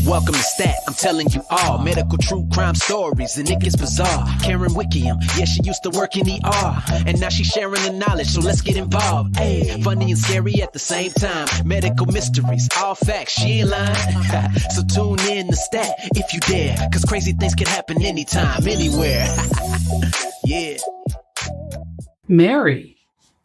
Welcome to Stat, I'm telling you all medical true crime stories, and it gets bizarre. Karen Wickham, yeah, she used to work in ER, and now she's sharing the knowledge, so let's get involved. Hey, funny and scary at the same time. Medical mysteries, all facts, she ain't lying. So tune in to Stat if you dare, cause crazy things can happen anytime, anywhere. Yeah. Mary.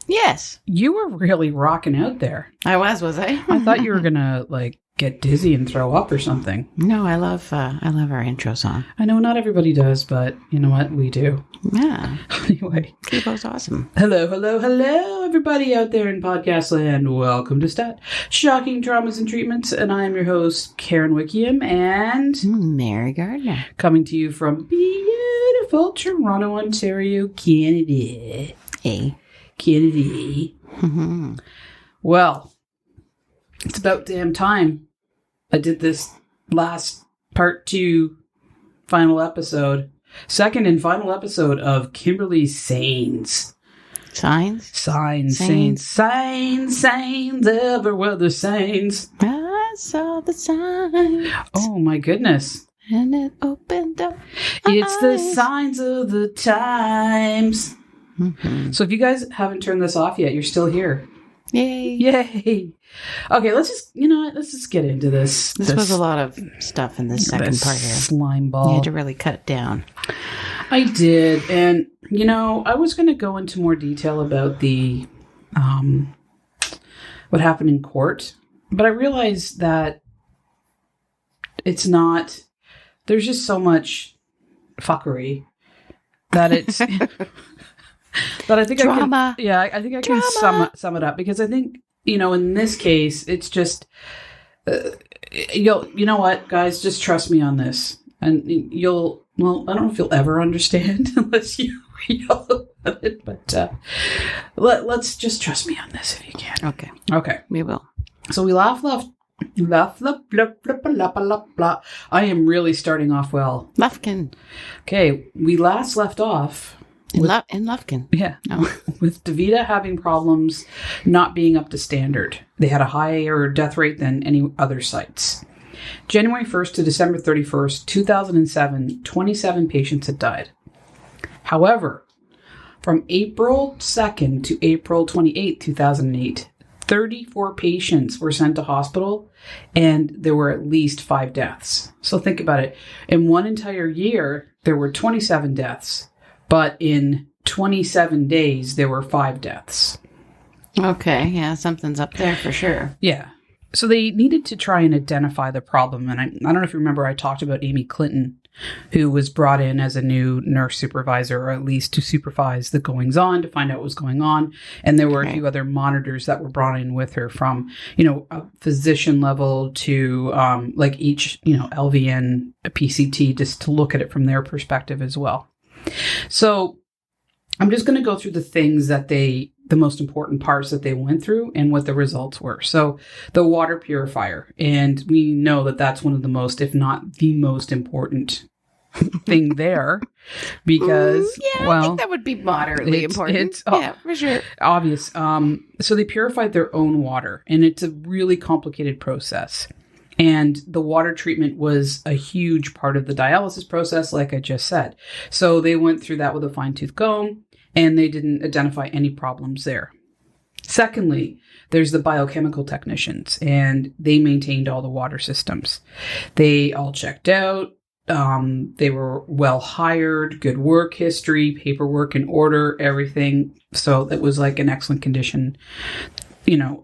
Yes. You were really rocking out there. I was I? I thought you were going to, get dizzy and throw up or something. No, I love our intro song. I know not everybody does, but you know what? We do. Yeah. Anyway. Kibo's awesome. Hello, everybody out there in podcast land. Welcome to Stat, Shocking Traumas and Treatments. And I am your host, Karen Wickham, and Mary Gardner. Coming to you from beautiful Toronto, Ontario, Canada. Hey. Canada. Mm-hmm. Well, it's about damn time I did this last part 2 final episode. Second and final episode of Kimberly Saenz. Signs? Signs everywhere the signs. I saw the signs. Oh my goodness. And it opened up. It's the signs of the times. Mm-hmm. So if you guys haven't turned this off yet, you're still here. Yay. Okay, let's just get into this. This was a lot of stuff in this second part here. Slime ball. You had to really cut it down. I did. And, I was going to go into more detail about the, what happened in court. But I realized that it's not, there's just so much fuckery that it's... But I think Drama. I think I can sum it up, because I think, in this case, it's just, you know what, guys, just trust me on this. And I don't know if you'll ever understand unless you read all about it, but let's just trust me on this if you can. Okay. We will. So we laugh, blah, blah, blah, blah, blah, blah. I am really starting off well. Lufkin. Okay, we last left off... In Lufkin. Yeah. No. With Davita having problems not being up to standard. They had a higher death rate than any other sites. January 1st to December 31st, 2007, 27 patients had died. However, from April 2nd to April 28th, 2008, 34 patients were sent to hospital, and there were at least 5 deaths. So think about it. In one entire year, there were 27 deaths. But in 27 days, there were 5 deaths. Okay, yeah, something's up there for sure. Yeah. So they needed to try and identify the problem. And I don't know if you remember, I talked about Amy Clinton, who was brought in as a new nurse supervisor, or at least to supervise the goings-on, to find out what was going on. And there were a few other monitors that were brought in with her, from, a physician level to each, LVN, a PCT, just to look at it from their perspective as well. So I'm just going to go through the things that the most important parts that they went through and what the results were. So the water purifier, and we know that that's one of the most, if not the most important thing there, because, I think that would be moderately important. For sure. Obvious. So they purified their own water, and it's a really complicated process. And the water treatment was a huge part of the dialysis process, like I just said. So they went through that with a fine-tooth comb, and they didn't identify any problems there. Secondly, there's the biochemical technicians, and they maintained all the water systems. They all checked out. They were well hired, good work history, paperwork in order, everything. So it was like an excellent condition.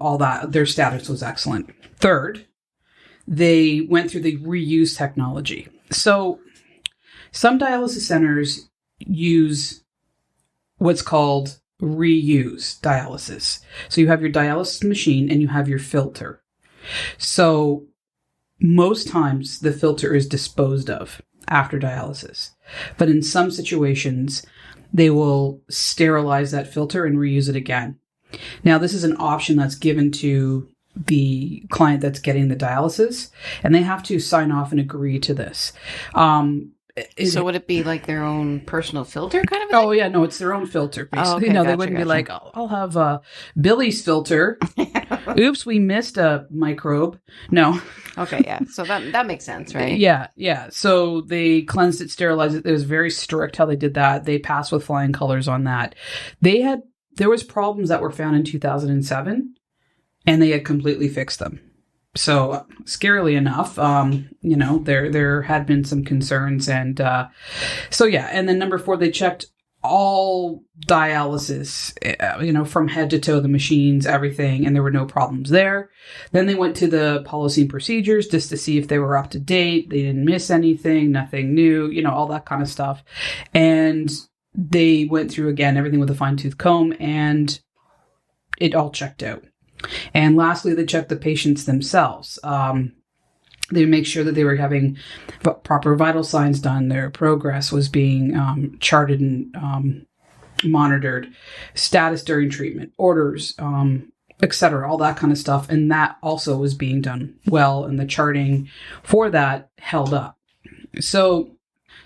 All that. Their status was excellent. Third, they went through the reuse technology. So some dialysis centers use what's called reuse dialysis. So you have your dialysis machine and you have your filter. So most times the filter is disposed of after dialysis. But in some situations, they will sterilize that filter and reuse it again. Now, this is an option that's given to the client that's getting the dialysis, and they have to sign off and agree to this. So would it be like their own personal filter kind of a thing? Oh, yeah. No, it's their own filter, basically. okay, No, they gotcha, wouldn't be gotcha. like, oh, I'll have Billy's filter. Oops, we missed a microbe. No. Okay, yeah. So that makes sense, right? Yeah. So they cleansed it, sterilized it. It was very strict how they did that. They passed with flying colors on that. There was problems that were found in 2007, and they had completely fixed them. So scarily enough, there had been some concerns, and and then number 4, they checked all dialysis, from head to toe, the machines, everything, and there were no problems there. Then they went to the policy and procedures just to see if they were up to date. They didn't miss anything, nothing new, all that kind of stuff. And they went through again everything with a fine-tooth comb, and it all checked out. And lastly, they checked the patients themselves. They make sure that they were having proper vital signs done. Their progress was being charted and monitored, status during treatment, orders, etc., all that kind of stuff. And that also was being done well, and the charting for that held up. So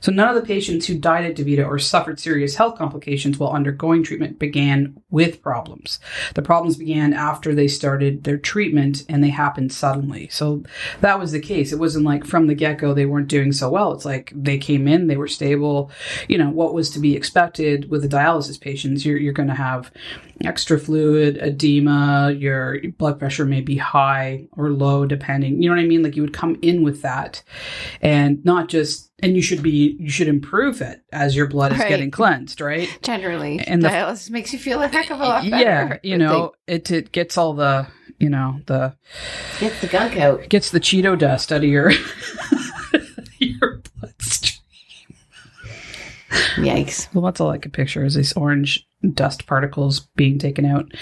none of the patients who died at Davita or suffered serious health complications while undergoing treatment began with problems. The problems began after they started their treatment, and they happened suddenly. So that was the case. It wasn't like from the get-go they weren't doing so well. It's like they came in, they were stable. What was to be expected with the dialysis patients. You're going to have extra fluid, edema, your blood pressure may be high or low, depending. You know what I mean? Like, you would come in with that, and not just... And you should improve it as your blood is getting cleansed, right? Generally. And dialysis makes you feel a heck of a lot better. Yeah, it gets all the, gets the gunk out. Gets the Cheeto dust out of your your bloodstream. Yikes. Well, that's all I could picture, is these orange dust particles being taken out.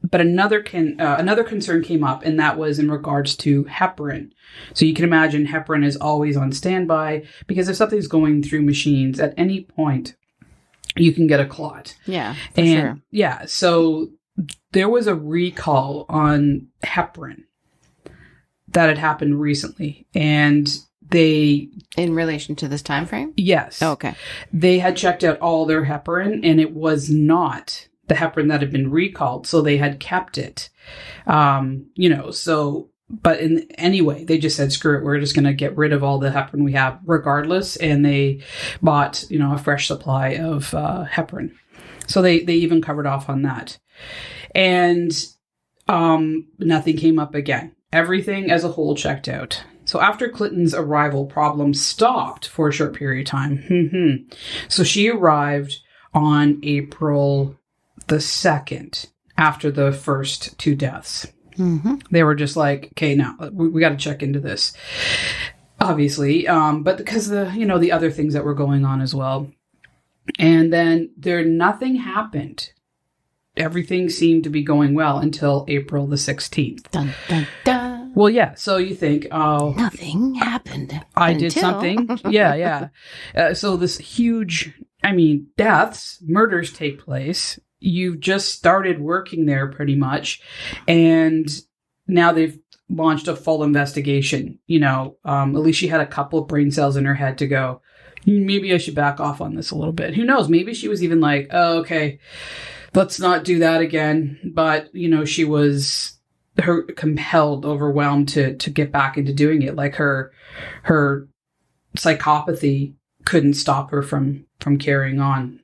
But another concern came up, and that was in regards to heparin. So you can imagine heparin is always on standby, because if something's going through machines at any point, you can get a clot. Yeah, for sure. Yeah, so there was a recall on heparin that had happened recently, and they... In relation to this time frame? Yes. Oh, okay. They had checked out all their heparin, and it was not the heparin that had been recalled, so they had kept it. But anyway, they just said, screw it, we're just going to get rid of all the heparin we have regardless, and they bought, a fresh supply of heparin. So they even covered off on that. And nothing came up again. Everything as a whole checked out. So after Clinton's arrival, problems stopped for a short period of time. So she arrived on April the 2nd, after the first 2 deaths. They were just like, okay, now we got to check into this, obviously. But because the other things that were going on as well. And then nothing happened. Everything seemed to be going well until April the 16th. Dun, dun, dun. Well, yeah. So you think, oh, nothing happened. Did something. Yeah. So this huge, deaths, murders take place. You've just started working there pretty much. And now they've launched a full investigation. At least she had a couple of brain cells in her head to go, maybe I should back off on this a little bit. Who knows? Maybe she was even like, oh, okay, let's not do that again. But, she was compelled, overwhelmed to get back into doing it. Like her psychopathy couldn't stop her from carrying on.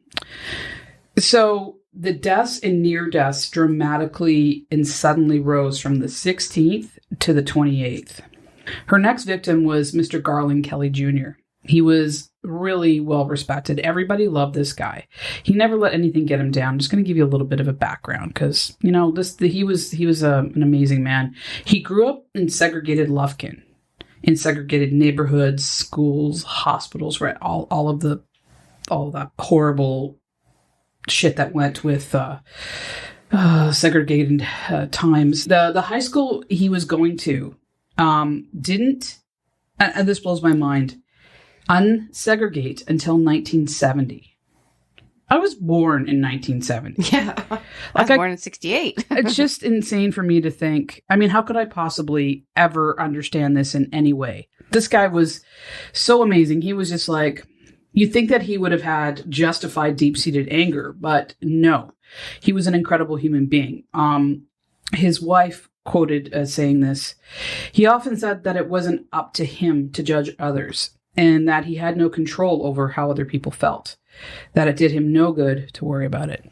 So the deaths and near deaths dramatically and suddenly rose from the 16th to the 28th. Her next victim was Mr. Garland Kelly Jr. He was really well respected. Everybody loved this guy. He never let anything get him down. I'm just going to give you a little bit of a background because, he was an amazing man. He grew up in segregated Lufkin, in segregated neighborhoods, schools, hospitals, right? All of that horrible shit that went with segregated times. The high school he was going to didn't, and this blows my mind, unsegregate until 1970. I was born in 1970. Yeah. I was born in 68. It's just insane for me to think, I mean, how could I possibly ever understand this in any way? This guy was so amazing. He was just like, you'd think that he would have had justified deep-seated anger, but no. He was an incredible human being. His wife quoted as saying this, he often said that it wasn't up to him to judge others and that he had no control over how other people felt, that it did him no good to worry about it.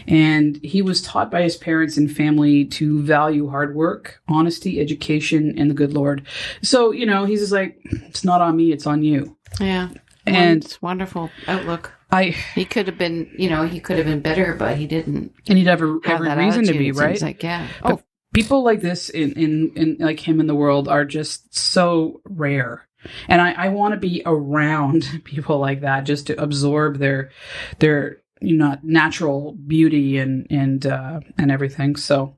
And he was taught by his parents and family to value hard work, honesty, education, and the good Lord. So, you know, he's just like, it's not on me, it's on you. Yeah. And it's wonderful outlook. He could have been, he could have been bitter, but he didn't. And he'd have every reason to be, it right? Like, yeah. But people like this in like him in the world are just so rare. And I want to be around people like that just to absorb their natural beauty and everything. So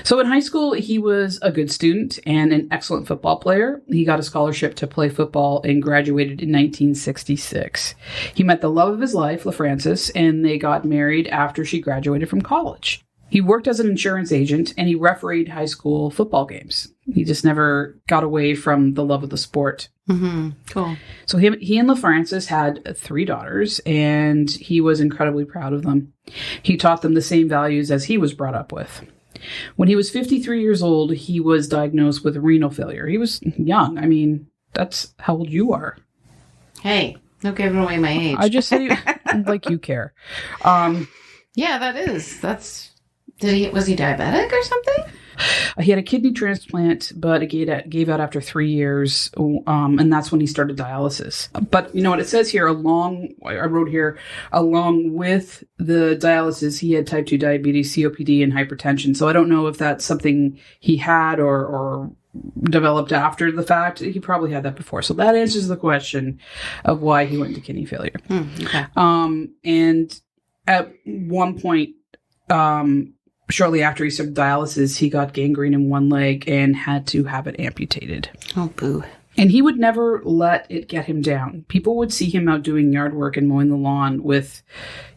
in high school, he was a good student and an excellent football player. He got a scholarship to play football and graduated in 1966. He met the love of his life, LaFrancis, and they got married after she graduated from college. He worked as an insurance agent and he refereed high school football games. He just never got away from the love of the sport. Mm-hmm. Cool. So he and LaFrancis had 3 daughters, and he was incredibly proud of them. He taught them the same values as he was brought up with. When he was 53 years old, he was diagnosed with renal failure. He was young. I mean, that's how old you are. Hey, no giving away my age. I just say like you care. Yeah, that's. Was he diabetic or something? He had a kidney transplant, but it gave out after 3 years, and that's when he started dialysis. But you know what it says here, along with the dialysis, he had type 2 diabetes, COPD, and hypertension. So I don't know if that's something he had or developed after the fact. He probably had that before. So that answers the question of why he went into kidney failure. Okay. And at one point, shortly after he started dialysis, he got gangrene in one leg and had to have it amputated. Oh, boo. And he would never let it get him down. People would see him out doing yard work and mowing the lawn with,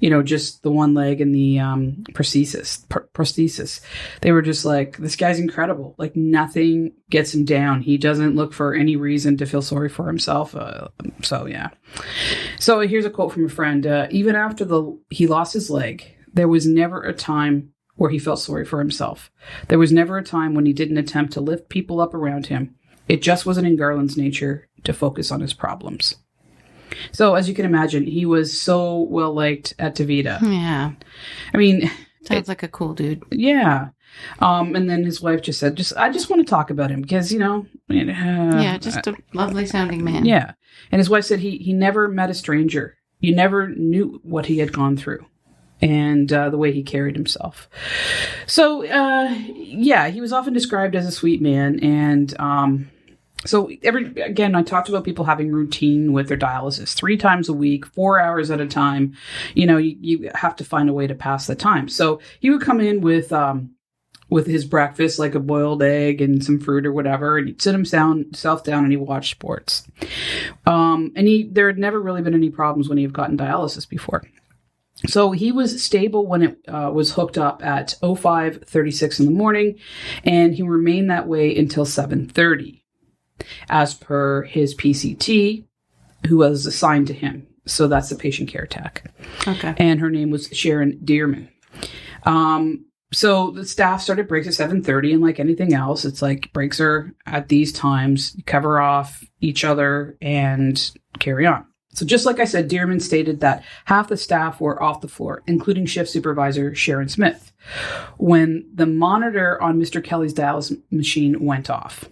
just the one leg and the prosthesis. They were just like, this guy's incredible. Like, nothing gets him down. He doesn't look for any reason to feel sorry for himself. So, yeah. So here's a quote from a friend. Even after he lost his leg, there was never a time where he felt sorry for himself. There was never a time when he didn't attempt to lift people up around him. It just wasn't in Garland's nature to focus on his problems. So, as you can imagine, he was so well liked at Davita. Yeah. I mean... Sounds like a cool dude. Yeah. And then his wife just said, I just want to talk about him because, yeah, just a lovely sounding man. Yeah. And his wife said he never met a stranger. You never knew what he had gone through. And the way he carried himself. So, he was often described as a sweet man. And again, I talked about people having routine with their dialysis 3 times a week, 4 hours at a time. You have to find a way to pass the time. So he would come in with his breakfast, like a boiled egg and some fruit or whatever, and he'd sit himself down and he'd watch sports. There had never really been any problems when he had gotten dialysis before. So he was stable when it was hooked up at 05:36 in the morning, and he remained that way until 7:30, as per his PCT, who was assigned to him. So that's the patient care tech. Okay. And her name was Sharon Dearman. So the staff started breaks at 7:30, and like anything else, it's like breaks are at these times, you cover off each other and carry on. So just like I said, Dearman stated that half the staff were off the floor, including shift supervisor Sharon Smith, when the monitor on Mr. Kelly's dialysis machine went off.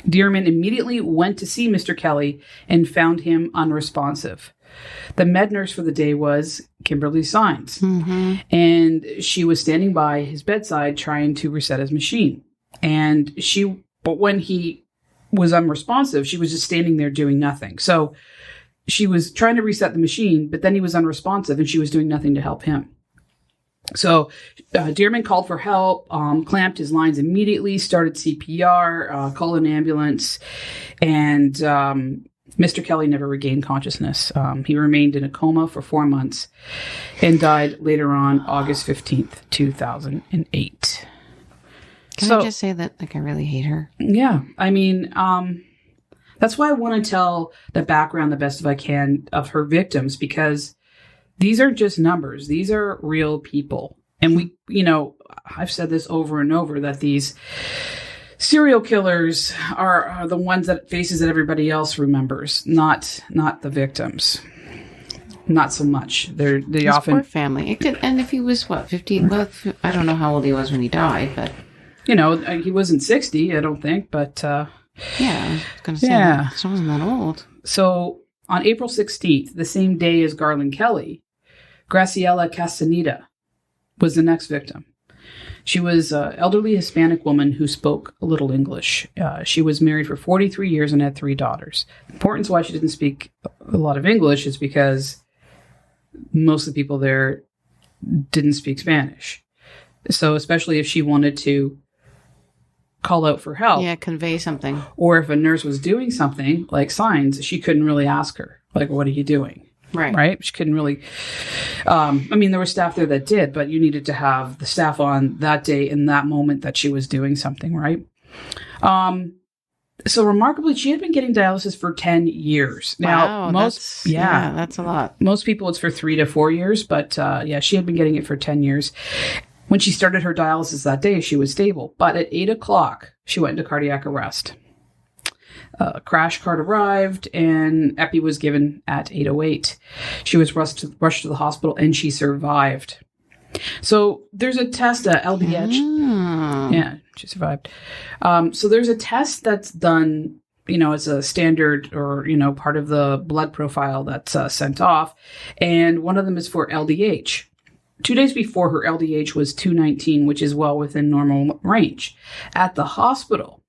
Dearman immediately went to see Mr. Kelly and found him unresponsive. The med nurse for the day was Kimberly Saenz, and she was standing by his bedside trying to reset his machine. But when he was unresponsive, she was just standing there doing nothing. So she was trying to reset the machine, but then he was unresponsive and she was doing nothing to help him. So Dearman called for help, clamped his lines immediately, started CPR, called an ambulance. And Mr. Kelly never regained consciousness. He remained in a coma for 4 months and died later on August 15th, 2008. Can I just say that, like, I really hate her? Yeah. I mean, that's why I want to tell the background the best I can of her victims, because these aren't just numbers. These are real people. And we, I've said this over and over, that these serial killers are the ones faces that everybody else remembers, not the victims. Not so much. They His often poor family. And if he was 50? Well, I don't know how old he was when he died, but he wasn't 60, I don't think. But yeah, I was going to say, he wasn't that old. So on April 16th, the same day as Garland Kelly, Graciela Castaneda was the next victim. She was an elderly Hispanic woman who spoke a little English. She was married for 43 years and had 3 daughters. The importance why she didn't speak a lot of English is because most of the people there didn't speak Spanish. So especially if she wanted to call out for help. Yeah, convey something. Or if a nurse was doing something like signs, she couldn't really ask her, like, what are you doing? Right. She couldn't really. There were staff there that did, but you needed to have the staff on that day in that moment that she was doing something, right? So remarkably, she had been getting dialysis for 10 years. Now, wow, that's a lot. Most people it's for 3 to 4 years, but she had been getting it for 10 years. When she started her dialysis that day, she was stable, but at 8 o'clock, she went into cardiac arrest. Crash cart arrived and epi was given at 8:08. She was rushed to the hospital and she survived. So there's a test, LDH. Yeah, she survived. So there's a test that's done, as a standard or, part of the blood profile that's sent off. And one of them is for LDH. 2 days before, her LDH was 219, which is well within normal range. At the hospital,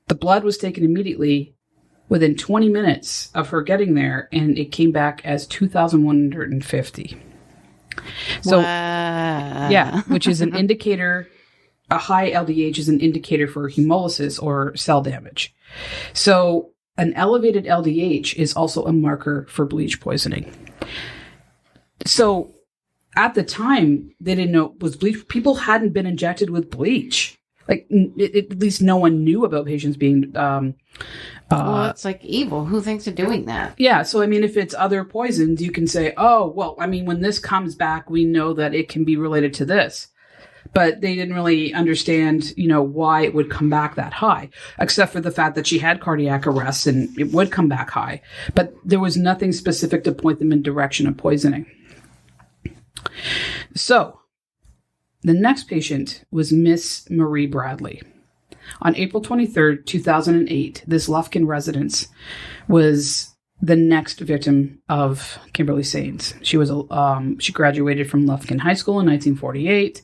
the blood was taken immediately within 20 minutes of her getting there, and it came back as 2,150. So, which is an indicator. A high LDH is an indicator for hemolysis or cell damage. So, an elevated LDH is also a marker for bleach poisoning. So, at the time, they didn't know it was bleach. People hadn't been injected with bleach. Like, at least no one knew about patients being... well, it's like evil. Who thinks of doing that? Yeah. So, if it's other poisons, you can say, when this comes back, we know that it can be related to this. But they didn't really understand, why it would come back that high, except for the fact that she had cardiac arrest and it would come back high. But there was nothing specific to point them in direction of poisoning. So... the next patient was Miss Marie Bradley. On April 23rd, 2008, this Lufkin residence was the next victim of Kimberly Saenz. She graduated from Lufkin High School in 1948.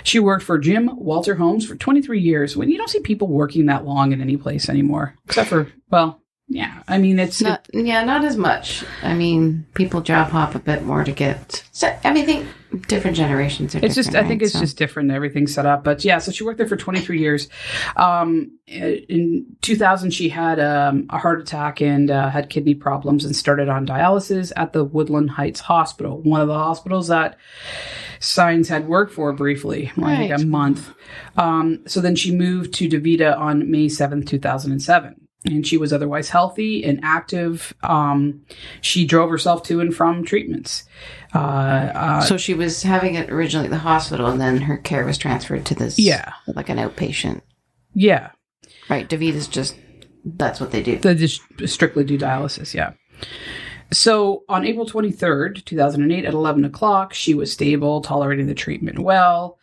She worked for Jim Walter Holmes for 23 years. When you don't see people working that long in any place anymore, except for, yeah, it's not as much. People job hop a bit more to get. So, different generations are. It's different. I think it's just different. Everything's set up, but yeah. So she worked there for 23 years. In 2000, she had a heart attack and had kidney problems and started on dialysis at the Woodland Heights Hospital, one of the hospitals that Saenz had worked for briefly, like a month. So then she moved to Davita on May 7th, 2007. And she was otherwise healthy and active. She drove herself to and from treatments. So she was having it originally at the hospital, and then her care was transferred to this, like an outpatient. Yeah. Right. Davita's that's what they do. They just strictly do dialysis, yeah. So on April 23rd, 2008, at 11 o'clock, she was stable, tolerating the treatment well.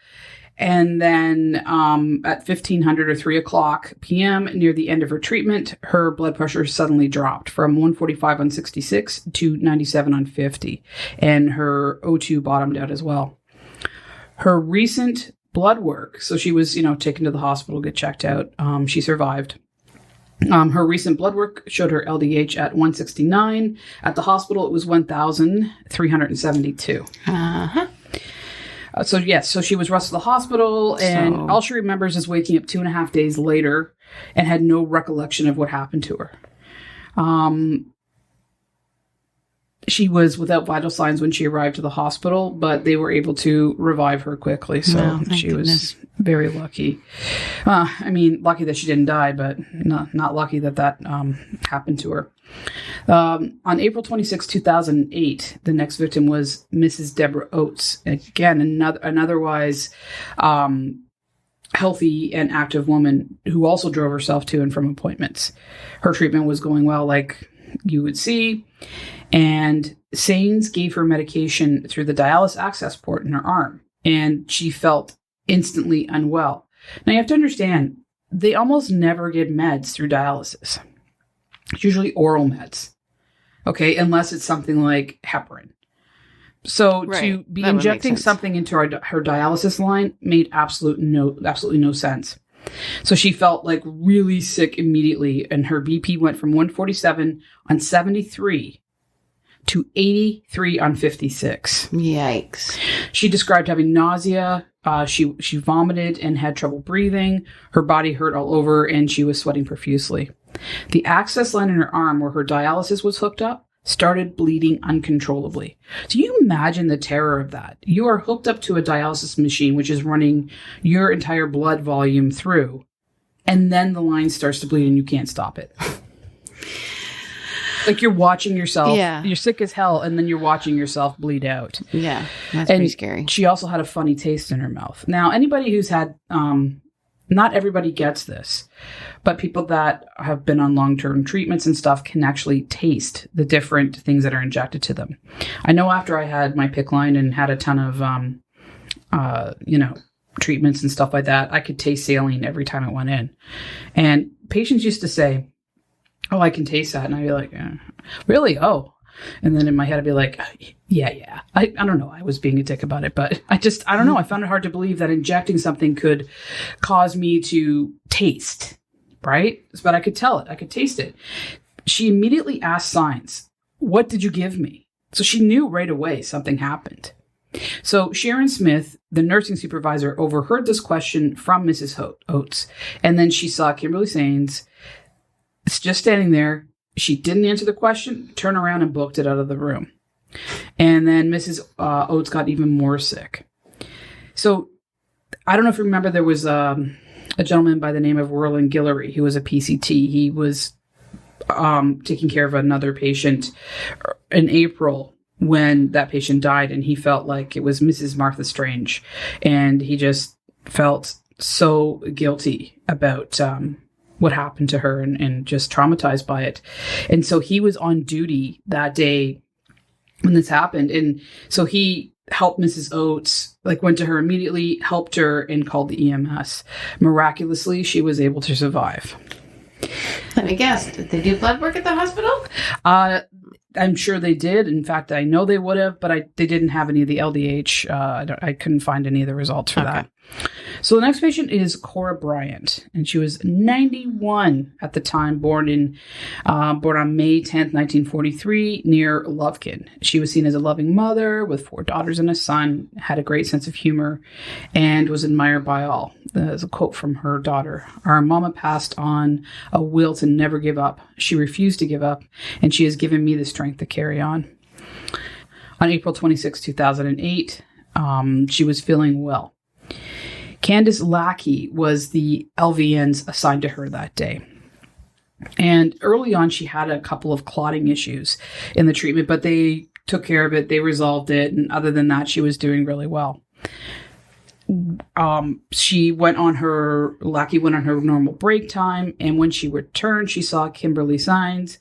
And then at 1500 or 3 o'clock p.m., near the end of her treatment, her blood pressure suddenly dropped from 145 on 66 to 97 on 50. And her O2 bottomed out as well. Her recent blood work, so she was, taken to the hospital to get checked out. She survived. Her recent blood work showed her LDH at 169. At the hospital, it was 1,372. Uh-huh. So she was rushed to the hospital, and all she remembers is waking up 2.5 days later and had no recollection of what happened to her. She was without vital signs when she arrived to the hospital, but they were able to revive her quickly. So she was very lucky. Lucky that she didn't die, but not lucky that happened to her. On April 26, 2008, the next victim was Mrs. Deborah Oates. Again, an otherwise healthy and active woman who also drove herself to and from appointments. Her treatment was going well, like you would see. And Saenz gave her medication through the dialysis access port in her arm, and she felt instantly unwell. Now, you have to understand, they almost never give meds through dialysis. It's usually oral meds, okay, unless it's something like heparin. So to be injecting something into her dialysis line made absolutely no sense. So she felt like really sick immediately, and her BP went from 147 on 73 to 83 on 56. Yikes. She described having nausea. She vomited and had trouble breathing. Her body hurt all over, and she was sweating profusely. The access line in her arm where her dialysis was hooked up started bleeding uncontrollably. So you imagine the terror of that. You are hooked up to a dialysis machine, which is running your entire blood volume through, and then the line starts to bleed and you can't stop it. Like you're watching yourself. Yeah. You're sick as hell, and then you're watching yourself bleed out. Yeah, that's pretty scary. She also had a funny taste in her mouth. Now, anybody who's had, not everybody gets this, but people that have been on long-term treatments and stuff can actually taste the different things that are injected to them. I know after I had my PICC line and had a ton of, treatments and stuff like that, I could taste saline every time it went in. And patients used to say, "Oh, I can taste that." And I'd be like, "Really? Oh." And then in my head, I'd be like, yeah. I don't know. I was being a dick about it, but I don't know. I found it hard to believe that injecting something could cause me to taste, right? But I could tell it. I could taste it. She immediately asked Saenz, "What did you give me?" So she knew right away something happened. So Sharon Smith, the nursing supervisor, overheard this question from Mrs. Oates. And then she saw Kimberly Saenz just standing there. She didn't answer the question, turned around and booked it out of the room. And then Mrs. Oates got even more sick. So I don't know if you remember, there was a gentleman by the name of Roland Guillory who was a PCT. He was taking care of another patient in April when that patient died, and he felt like it was Mrs. Martha Strange. And he just felt so guilty about what happened to her and just traumatized by it. And so he was on duty that day when this happened. And so he helped Mrs. Oates, went to her immediately, helped her, and called the EMS. Miraculously, she was able to survive. Let me guess, did they do blood work at the hospital? I'm sure they did. In fact, I know they would have, but they didn't have any of the LDH. I couldn't find any of the results for that. So the next patient is Cora Bryant, and she was 91 at the time, born on May 10th, 1943, near Lovekin. She was seen as a loving mother with 4 daughters and a son, had a great sense of humor, and was admired by all. There's a quote from her daughter: "Our mama passed on a will to never give up. She refused to give up, and she has given me the strength to carry on." On April 26, 2008, she was feeling well. Candace Lackey was the LVNs assigned to her that day. And early on, she had a couple of clotting issues in the treatment, but they took care of it. They resolved it. And other than that, she was doing really well. Lackey went on her normal break time. And when she returned, she saw Kimberly Saenz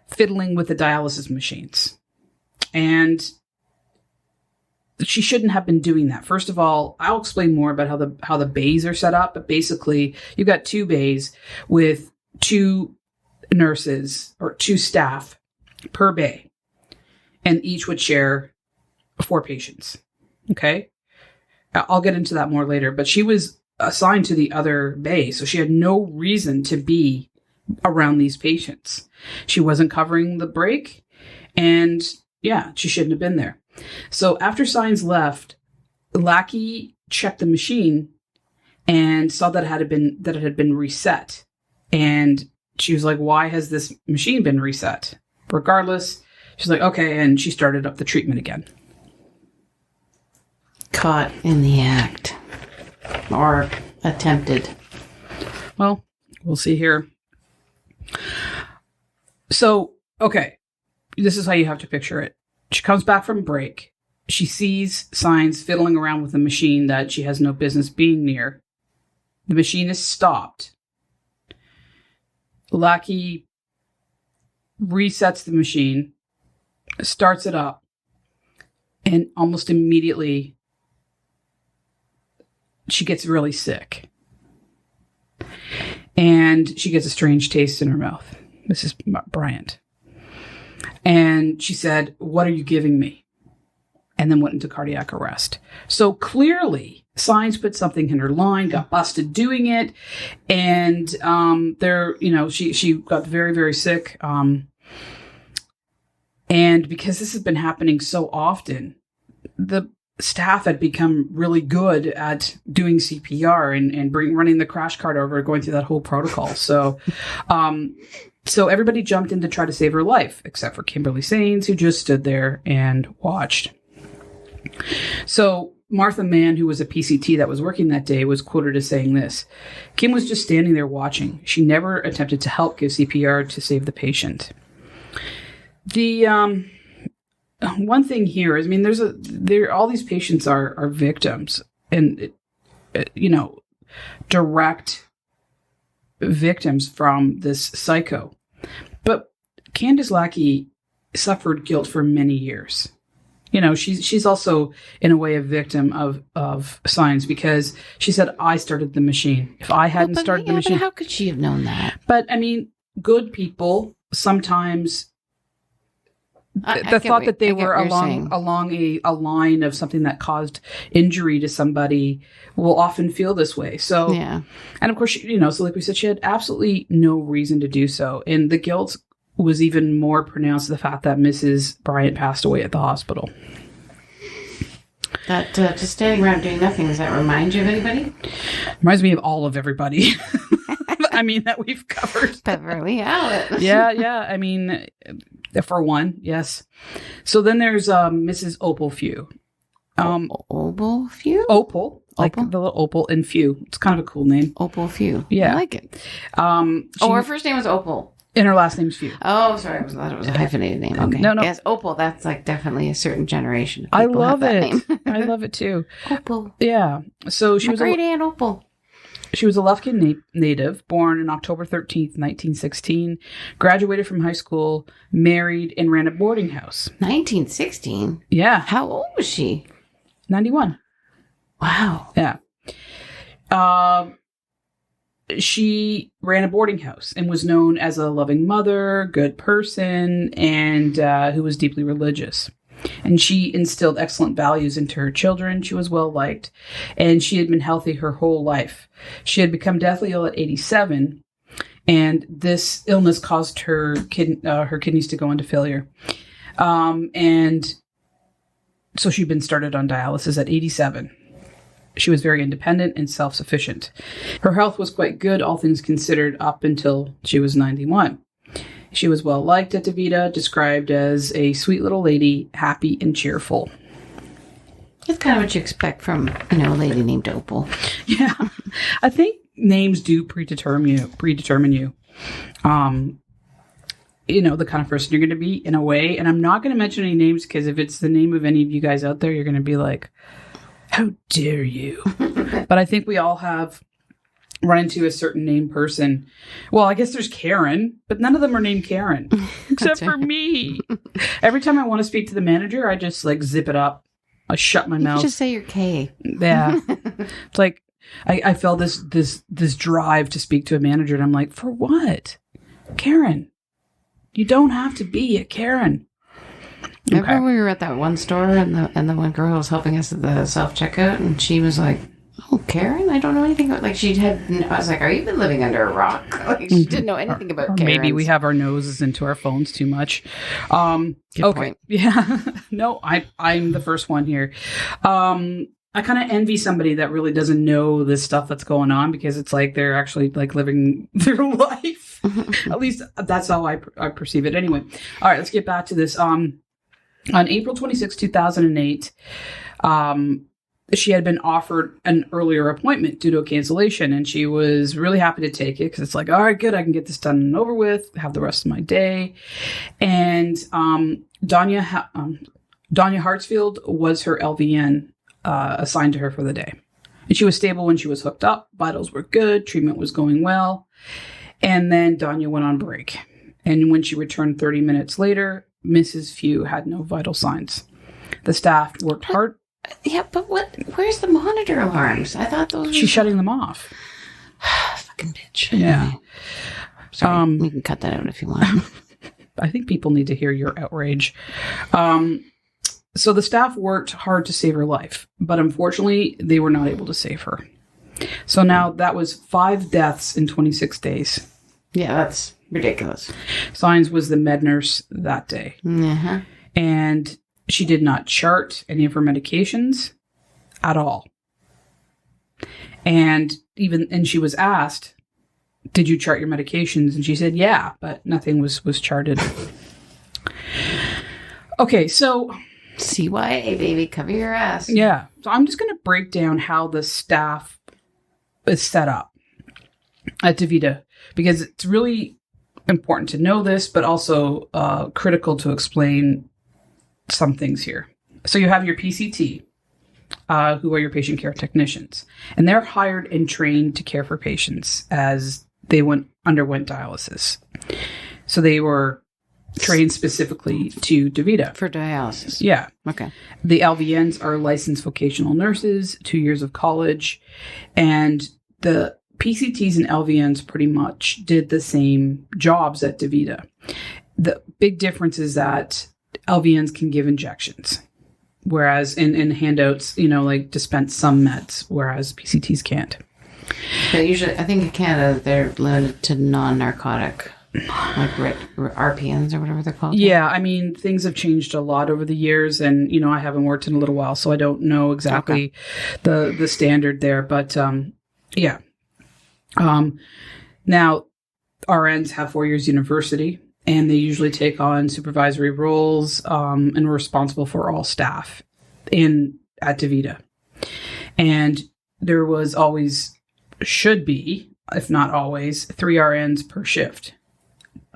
fiddling with the dialysis machines. And she shouldn't have been doing that. First of all, I'll explain more about how the bays are set up. But basically, you've got 2 bays with 2 nurses or 2 staff per bay, and each would share 4 patients. Okay, I'll get into that more later. But she was assigned to the other bay, so she had no reason to be around these patients. She wasn't covering the break, and she shouldn't have been there. So after Saenz left, Lackey checked the machine and saw that it had been reset, and she was like, why has this machine been reset? Regardless, she's like, okay. And she started up the treatment again. Caught in the act. Or attempted. Well, we'll see here. So, okay. This is how you have to picture it. She comes back from break. She sees Saenz fiddling around with a machine that she has no business being near. The machine is stopped. Lackey resets the machine, starts it up, and almost immediately she gets really sick. And she gets a strange taste in her mouth. Mrs. Bryant. And she said, "What are you giving me?" And then went into cardiac arrest. So clearly, Saenz put something in her line, got busted doing it, and she got very, very sick. And because this has been happening so often, the staff had become really good at doing CPR and running the crash cart over, going through that whole protocol. So, so everybody jumped in to try to save her life, except for Kimberly Saenz, who just stood there and watched. So Martha Mann, who was a PCT that was working that day, was quoted as saying this: "Kim was just standing there watching. She never attempted to help give CPR to save the patient." The one thing here is, I mean, all these patients are victims, and direct victims from this psycho. But Candace Lackey suffered guilt for many years. She's also in a way a victim of Saenz, because she said, "I started the machine. If I hadn't started the machine." But how could she have known that? But I mean, good people sometimes the thought that they were along a line of something that caused injury to somebody will often feel this way. So, yeah. And of course, so like we said, she had absolutely no reason to do so. And the guilt was even more pronounced, the fact that Mrs. Bryant passed away at the hospital. That just standing around doing nothing, does that remind you of anybody? Reminds me of all of everybody. I mean, that we've covered. Beverly Allen. Yeah. I mean, for one, yes. So then there's Mrs. Opal Few. Opal Few? Opal. Like the little Opal and Few. It's kind of a cool name. Opal Few. Yeah. I like it. Her first name was Opal. And her last name's Few. Oh, sorry. I thought it was a hyphenated name. Okay. No. Yes, Opal. That's like definitely a certain generation. I love it. I love it too. Opal. Yeah. So she was great aunt Opal. She was a Lufkin native, born on October 13th, 1916, graduated from high school, married, and ran a boarding house. 1916? Yeah. How old was she? 91. Wow. Yeah. She ran a boarding house and was known as a loving mother, good person, and who was deeply religious. And she instilled excellent values into her children. She was well liked, and she had been healthy her whole life. She had become deathly ill at 87, and this illness caused her kidneys to go into failure. And so she'd been started on dialysis at 87. She was very independent and self-sufficient. Her health was quite good, all things considered, up until she was 91. She was well liked at Davita, described as a sweet little lady, happy and cheerful. That's kind of what you expect from, a lady named Opal. Yeah. I think names do predetermine you. The kind of person you're going to be in a way. And I'm not going to mention any names, because if it's the name of any of you guys out there, you're going to be like, how dare you? But I think we all have run into a certain name person. Well, I guess there's Karen, but none of them are named Karen, except for me. Every time I want to speak to the manager, I just zip it up. I shut my mouth. You just say you're Kay. Yeah. It's like, I felt this drive to speak to a manager, and I'm like, for what? Karen. You don't have to be a Karen. Remember when we were at that one store, and the one girl was helping us at the self-checkout, and she was like, "Oh, Karen, I don't know anything about." I was like, "Are you been living under a rock?" She didn't know anything about Karens. Maybe we have our noses into our phones too much. Good point. Yeah. No, I'm the first one here. I kind of envy somebody that really doesn't know this stuff that's going on, because it's like they're actually living their life. At least that's how I perceive it. Anyway, all right, let's get back to this. On April 26, 2008, she had been offered an earlier appointment due to a cancellation, and she was really happy to take it because it's like, all right, good, I can get this done and over with, have the rest of my day. And Danya Hartsfield was her LVN assigned to her for the day. And she was stable when she was hooked up. Vitals were good. Treatment was going well. And then Danya went on break. And when she returned 30 minutes later, Mrs. Few had no vital signs. The staff worked hard. Yeah, but where's the monitor alarms? I thought those She's shutting them off. Fucking bitch. Yeah. Sorry, you can cut that out if you want. I think people need to hear your outrage. So the staff worked hard to save her life, but unfortunately, they were not able to save her. So now that was 5 deaths in 26 days. Yeah, that's ridiculous. Saenz was the med nurse that day. Uh-huh. And she did not chart any of her medications at all. And she was asked, did you chart your medications? And she said, yeah, but nothing was charted. Okay, so CYA, baby, cover your ass. Yeah. So I'm just going to break down how the staff is set up at Davita, because it's really important to know this, but also critical to explain some things here. So you have your PCT, who are your patient care technicians, and they're hired and trained to care for patients as they underwent dialysis. So they were trained specifically to Davita. For dialysis. Yeah. Okay. The LVNs are licensed vocational nurses, 2 years of college, and the PCTs and LVNs pretty much did the same jobs at Davita. The big difference is that LVNs can give injections, whereas in handouts, like dispense some meds, whereas PCTs can't. But usually, I think in Canada, they're limited to non-narcotic, like RPNs or whatever they're called. Yeah, I mean, things have changed a lot over the years, and, I haven't worked in a little while, so I don't know exactly the standard there, but yeah. Now, RNs have 4 years university, and they usually take on supervisory roles and are responsible for all staff at Davita. And there was always, should be, if not always, 3 RNs per shift.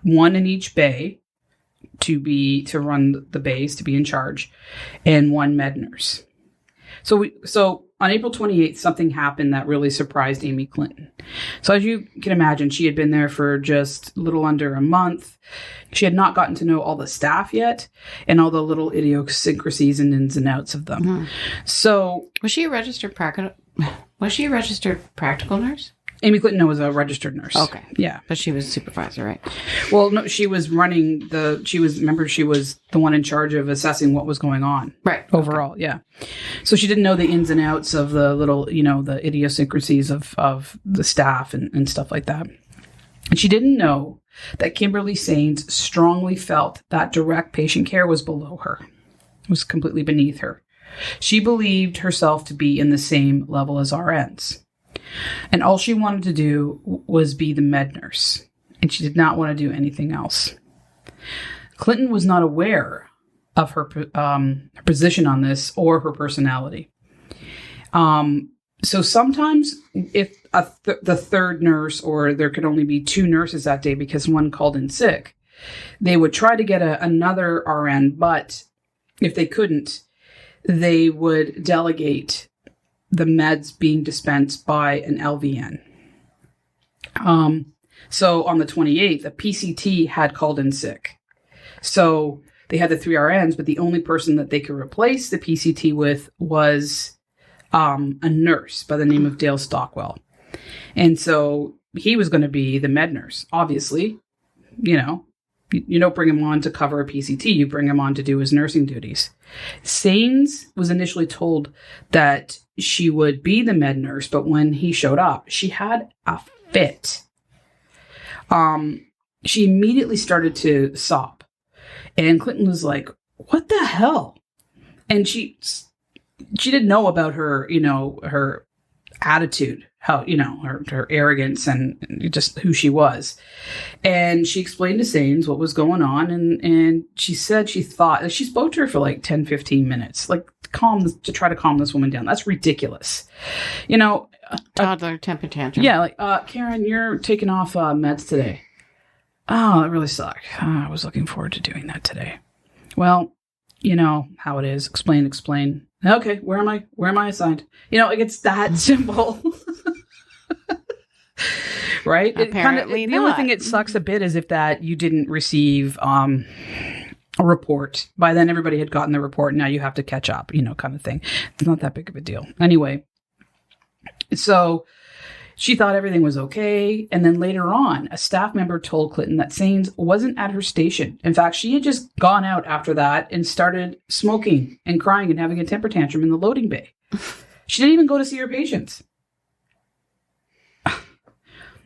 1 in each bay to run the bays, to be in charge, and 1 med nurse. So on April 28th, something happened that really surprised Amy Clinton. So as you can imagine, she had been there for just a little under a month. She had not gotten to know all the staff yet and all the little idiosyncrasies and ins and outs of them. Mm-hmm. So was she a registered practical nurse? Amy Clinton was a registered nurse. Okay. Yeah. But she was a supervisor, right? Well, no, she was she was the one in charge of assessing what was going on. Right. Overall, okay. Yeah. So she didn't know the ins and outs of the little, the idiosyncrasies of the staff and stuff like that. And she didn't know that Kimberly Saenz strongly felt that direct patient care was below her. It was completely beneath her. She believed herself to be in the same level as RNs. And all she wanted to do was be the med nurse. And she did not want to do anything else. Clinton was not aware of her position on this or her personality. So sometimes if the third nurse, or there could only be 2 nurses that day because one called in sick, they would try to get another RN. But if they couldn't, they would delegate the meds being dispensed by an LVN. So on the 28th, a PCT had called in sick. So they had the 3 RNs, but the only person that they could replace the PCT with was a nurse by the name of Dale Stockwell. And so he was going to be the med nurse. Obviously, you don't bring him on to cover a PCT. You bring him on to do his nursing duties. Saenz was initially told that she would be the med nurse, but when he showed up, she had a fit. She immediately started to sob. And Clinton was like, what the hell? And she didn't know about her, her attitude, how, her arrogance and just who she was. And she explained to Saenz what was going on. And she said she spoke to her for like 10, 15 minutes, like to try to calm this woman down. That's ridiculous. Toddler temper tantrum. Yeah. Like, Karen, you're taking off meds today. Oh, that really sucked. I was looking forward to doing that today. Well, you know how it is. Explain. Okay, where am I? Where am I assigned? It's that simple. Right? Apparently the only thing it sucks a bit is if that you didn't receive a report. By then everybody had gotten the report. Now you have to catch up, kind of thing. It's not that big of a deal. Anyway, so she thought everything was okay. And then later on, a staff member told Clinton that Saenz wasn't at her station. In fact, she had just gone out after that and started smoking and crying and having a temper tantrum in the loading bay. She didn't even go to see her patients.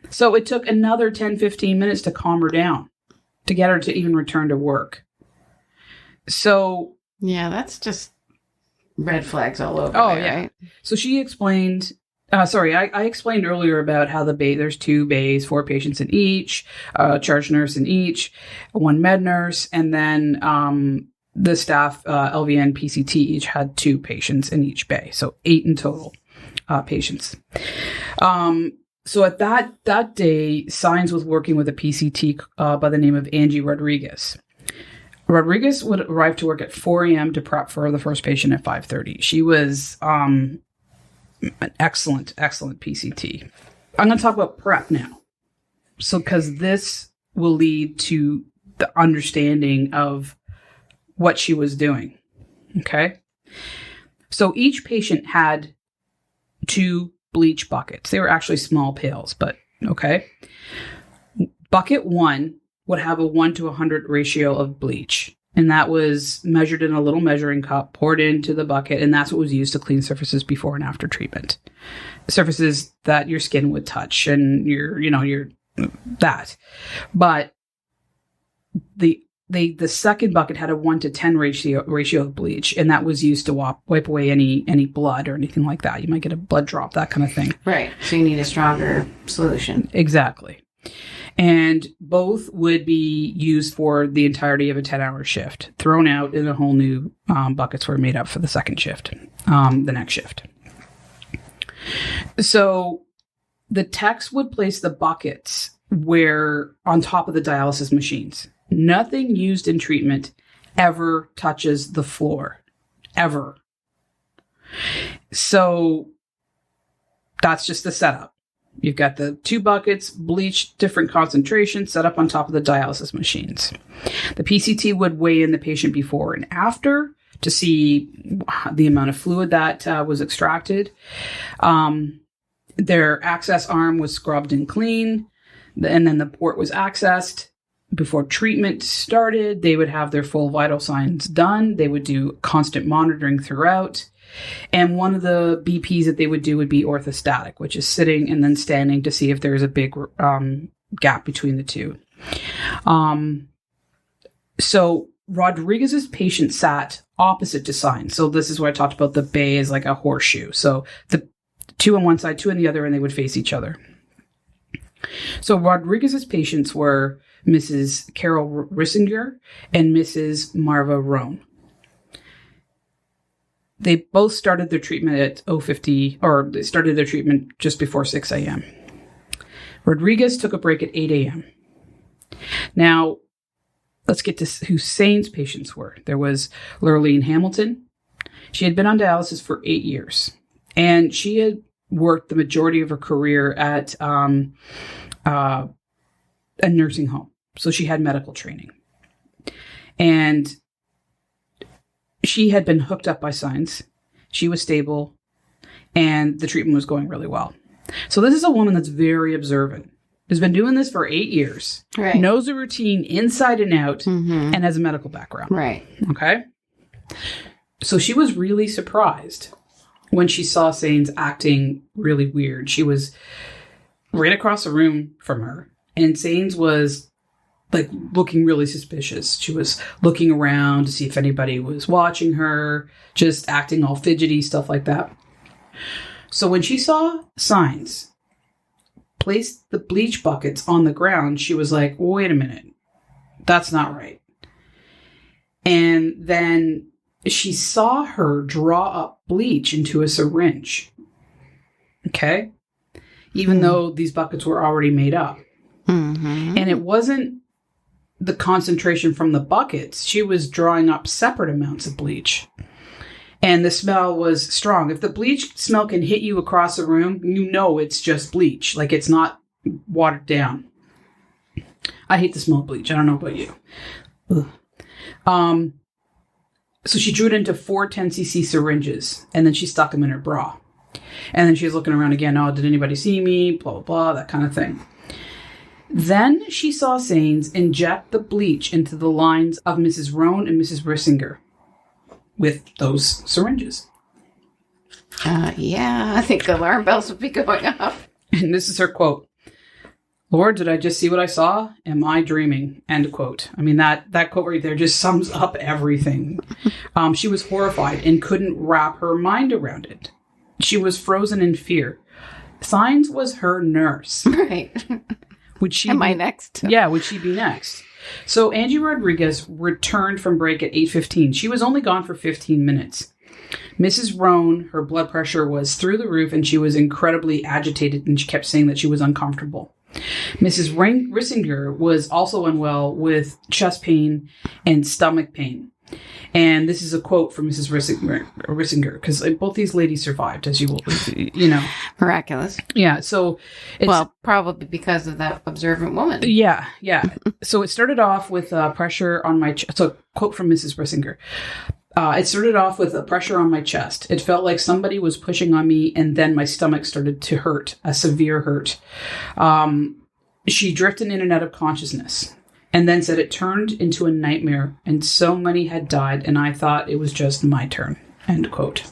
So it took another 10, 15 minutes to calm her down, to get her to even return to work. So... yeah, that's just red flags all over. Oh, there, yeah. Right? So she explained... I explained earlier about how the bay, there's 2 bays, 4 patients in each, charge nurse in each, 1 med nurse, and then the staff, LVN, PCT, each had 2 patients in each bay. So 8 in total patients. So at that day, Saenz was working with a PCT by the name of Angie Rodriguez. Rodriguez would arrive to work at 4 a.m. to prep for the first patient at 5:30. She was... an excellent PCT. I'm going to talk about prep now. So, because this will lead to the understanding of what she was doing. Okay. So each patient had 2 bleach buckets. They were actually small pails, but okay. Bucket 1 would have a 1 to 100 ratio of bleach. And that was measured in a little measuring cup, poured into the bucket, and that's what was used to clean surfaces before and after treatment. Surfaces that your skin would touch and your that. But the second bucket had a 1 to 10 ratio of bleach, and that was used to wipe away any blood or anything like that. You might get a blood drop, that kind of thing. Right. So you need a stronger solution. Exactly. And both would be used for the entirety of a 10-hour shift, thrown out in a whole new buckets were made up for the second shift, the next shift. So the techs would place the buckets on top of the dialysis machines. Nothing used in treatment ever touches the floor, ever. So that's just the setup. You've got the 2 buckets, bleach, different concentrations, set up on top of the dialysis machines. The PCT would weigh in the patient before and after to see the amount of fluid that was extracted. Their access arm was scrubbed and clean, and then the port was accessed. Before treatment started, they would have their full vital signs done. They would do constant monitoring throughout. And one of the BPs that they would do would be orthostatic, which is sitting and then standing to see if there's a big gap between the two. So Rodriguez's patient sat opposite to Saenz. So this is where I talked about the bay as like a horseshoe. So the 2 on one side, 2 on the other, and they would face each other. So Rodriguez's patients were Mrs. Carol Rissinger and Mrs. Marva Roan. They both started their treatment at 0:50, or they started their treatment just before 6 a.m. Rodriguez took a break at 8 a.m. Now, let's get to who Saenz patients were. There was Lurleen Hamilton. She had been on dialysis for 8 years, and she had worked the majority of her career at a nursing home. So she had medical training. And she had been hooked up by Saenz. She was stable, and the treatment was going really well. So this is a woman that's very observant. Has been doing this for 8 years. Right. Knows the routine inside and out, and has a medical background. Right. Okay. So she was really surprised when she saw Saenz acting really weird. She was right across the room from her, and Saenz was like looking really suspicious. She was looking around to see if anybody was watching her, just acting all fidgety, stuff like that. So when she saw Saenz place the bleach buckets on the ground, she was like, wait a minute, that's not right. And then she saw her draw up bleach into a syringe. Okay? Even though these buckets were already made up. Mm-hmm. And it wasn't the concentration from the buckets. She was drawing up separate amounts of bleach. And the smell was strong. If the bleach smell can hit you across a room, you know it's just bleach. Like, it's not watered down. I hate the smell of bleach. I don't know about you. Ugh. So she drew it into 4 10cc syringes, and then she stuck them in her bra. And then she was looking around again. Oh, did anybody see me? Blah, blah, blah, that kind of thing. Then she saw Saenz inject the bleach into the lines of Mrs. Roan and Mrs. Rissinger with those syringes. Yeah, I think the alarm bells would be going off. And this is her quote. Lord, did I just see what I saw? Am I dreaming? End quote. I mean, that quote right there just sums up everything. She was horrified and couldn't wrap her mind around it. She was frozen in fear. Saenz was her nurse. Right. Would she Am I next? Yeah, would she be next? So Angie Rodriguez returned from break at 8:15. She was only gone for 15 minutes. Mrs. Roan, her blood pressure was through the roof and she was incredibly agitated and she kept saying that she was uncomfortable. Mrs. Rissinger was also unwell with chest pain and stomach pain. And this is a quote from Mrs. Rissinger, because both these ladies survived, as you will, Miraculous. Yeah, so probably because of that observant woman. Yeah. So it started off with pressure on my chest. So, quote from Mrs. Rissinger. It started off with a pressure on my chest. It felt like somebody was pushing on me, and then my stomach started to hurt, a severe hurt. She drifted in and out of consciousness. And then said it turned into a nightmare and so many had died and I thought it was just my turn. End quote.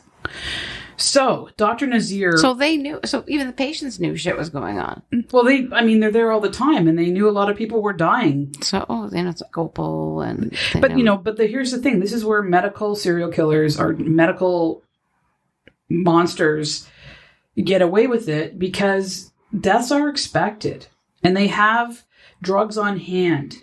So Dr. Nazir. So they knew, so even the patients knew shit was going on. Well, they're there all the time and they knew a lot of people were dying. So, it's like opal and. Here's the thing. This is where medical serial killers or medical monsters get away with it because deaths are expected and they have drugs on hand.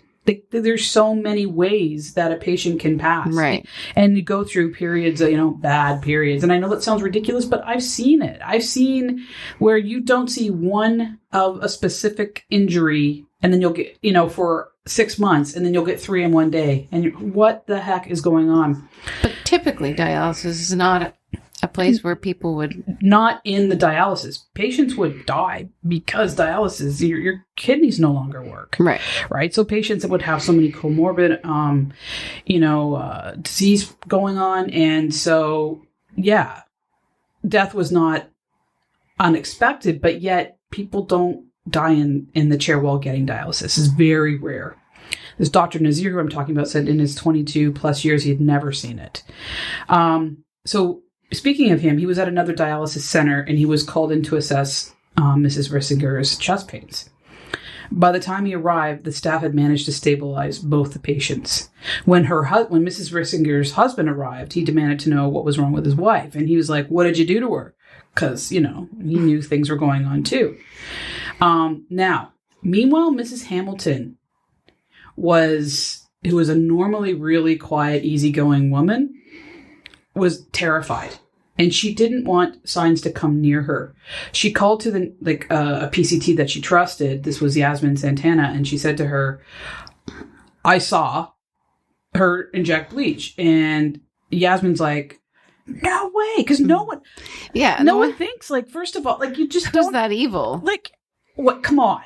There's so many ways that a patient can pass. Right. And you go through periods, bad periods. And I know that sounds ridiculous, but I've seen it. I've seen where you don't see one of a specific injury and then you'll get, for 6 months and then you'll get 3 in one day. And what the heck is going on? But typically dialysis is not a place where people would... Not in the dialysis. Patients would die because dialysis, your kidneys no longer work. Right. Right? So patients that would have so many comorbid, disease going on. And so, yeah, death was not unexpected, but yet people don't die in the chair while getting dialysis. It's very rare. This Dr. Nazir, who I'm talking about, said in his 22 plus years, he had never seen it. Speaking of him, he was at another dialysis center and he was called in to assess Mrs. Rissinger's chest pains. By the time he arrived, the staff had managed to stabilize both the patients. When Mrs. Rissinger's husband arrived, he demanded to know what was wrong with his wife. And he was like, what did you do to her? Because, he knew things were going on too. Now, meanwhile, Mrs. Hamilton who was a normally really quiet, easygoing woman, was terrified. And she didn't want Saenz to come near her. She called to a PCT that she trusted. This was Yasmin Santana. And she said to her, I saw her inject bleach. And Yasmin's like, no way. Because no one thinks, first of all, you just don't. Who's that evil? What? Come on.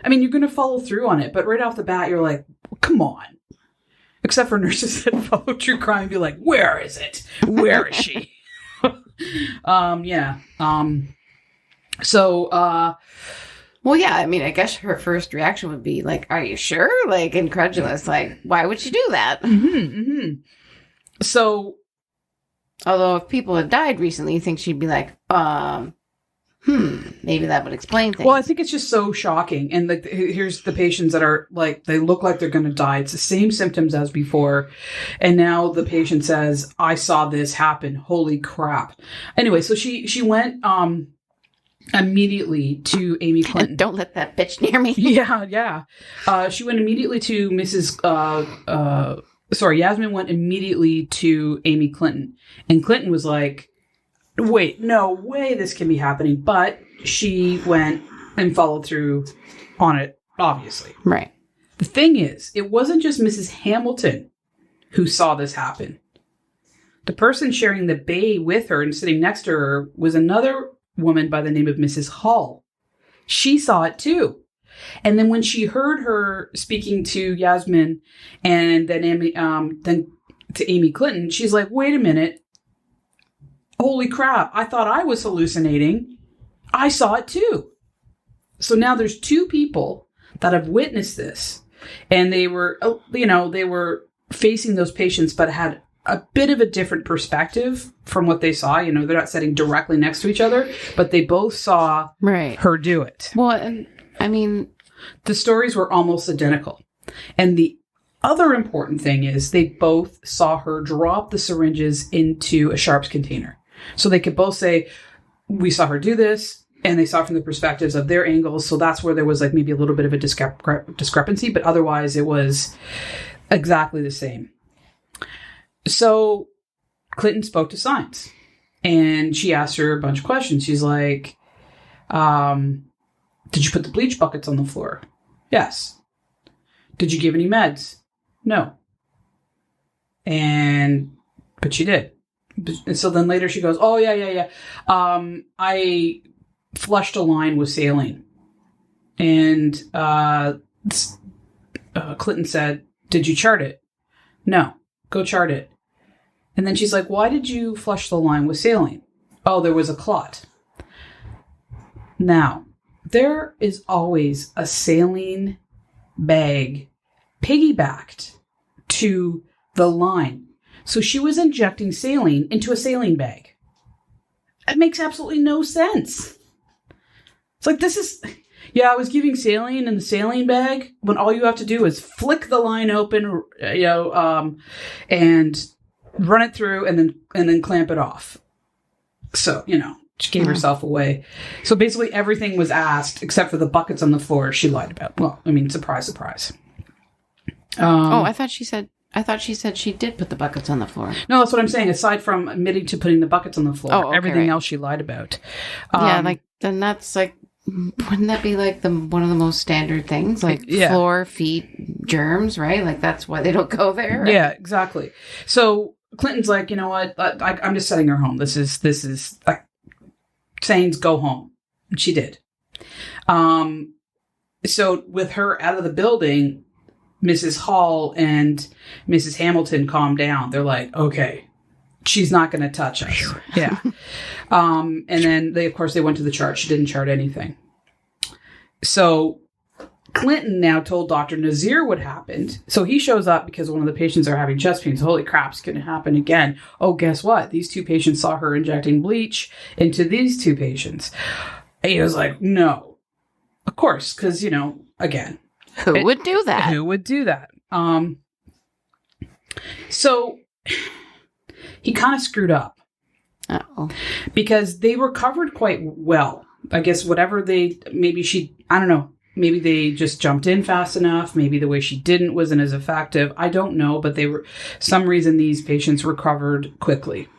I mean, you're going to follow through on it. But right off the bat, you're like, come on. Except for nurses that follow true crime and be like, where is it? Where is she? Well, yeah, I mean, I guess her first reaction would be like, are you sure? Incredulous. Why would she do that? Mm-hmm, mm-hmm. So. Although if people had died recently, you think she'd be like, maybe that would explain things. Well, I think it's just so shocking. And like, here's the patients that are like, they look like they're going to die. It's the same symptoms as before. And now the patient says, I saw this happen. Holy crap. Anyway, so she went immediately to Amy Clinton. Don't let that bitch near me. Yeah. She went immediately to Yasmin went immediately to Amy Clinton. And Clinton was like, wait, no way this can be happening. But she went and followed through on it, obviously. Right. The thing is, it wasn't just Mrs. Hamilton who saw this happen. The person sharing the bay with her and sitting next to her was another woman by the name of Mrs. Hall. She saw it too. And then when she heard her speaking to Yasmin and then to Amy Clinton, she's like, wait a minute. Holy crap, I thought I was hallucinating. I saw it too. So now there's two people that have witnessed this. And they were, they were facing those patients, but had a bit of a different perspective from what they saw. They're not sitting directly next to each other, but they both saw her do it. Well, and I mean, the stories were almost identical. And the other important thing is they both saw her drop the syringes into a sharps container. So they could both say, we saw her do this, and they saw from the perspectives of their angles. So that's where there was like maybe a little bit of a discrepancy, but otherwise it was exactly the same. So Clinton spoke to Saenz, and she asked her a bunch of questions. She's like, did you put the bleach buckets on the floor? Yes. Did you give any meds? No. But she did. And so then later she goes, oh, yeah. I flushed a line with saline. And Clinton said, did you chart it? No. Go chart it. And then she's like, why did you flush the line with saline? Oh, there was a clot. Now, there is always a saline bag piggybacked to the line. So she was injecting saline into a saline bag. It makes absolutely no sense. It's like, I was giving saline in the saline bag when all you have to do is flick the line open, and run it through and then clamp it off. So, she gave herself away. So basically everything was asked except for the buckets on the floor she lied about. Well, I mean, surprise, surprise. I thought she said she did put the buckets on the floor. No, that's what I'm saying. Aside from admitting to putting the buckets on the floor, everything else she lied about. Then that's like, wouldn't that be like one of the most standard things? Like floor, feet, germs, right? Like that's why they don't go there. Right? Yeah, exactly. So Clinton's like, you know what? I'm just sending her home. This is Saenz, go home. And she did. So with her out of the building, Mrs. Hall and Mrs. Hamilton calmed down. They're like, okay, she's not going to touch us. Yeah. And then they went to the chart. She didn't chart anything. So Clinton now told Dr. Nazir what happened. So he shows up because one of the patients are having chest pains. Holy crap, it's going to happen again. Oh, guess what? These two patients saw her injecting bleach into these two patients. And he was like, no, of course. Because, again. Who would do that? Who would do that? So he kind of screwed up. Uh-oh. Because they recovered quite well. I guess I don't know. Maybe they just jumped in fast enough. Maybe the way she didn't wasn't as effective. I don't know, but some reason these patients recovered quickly.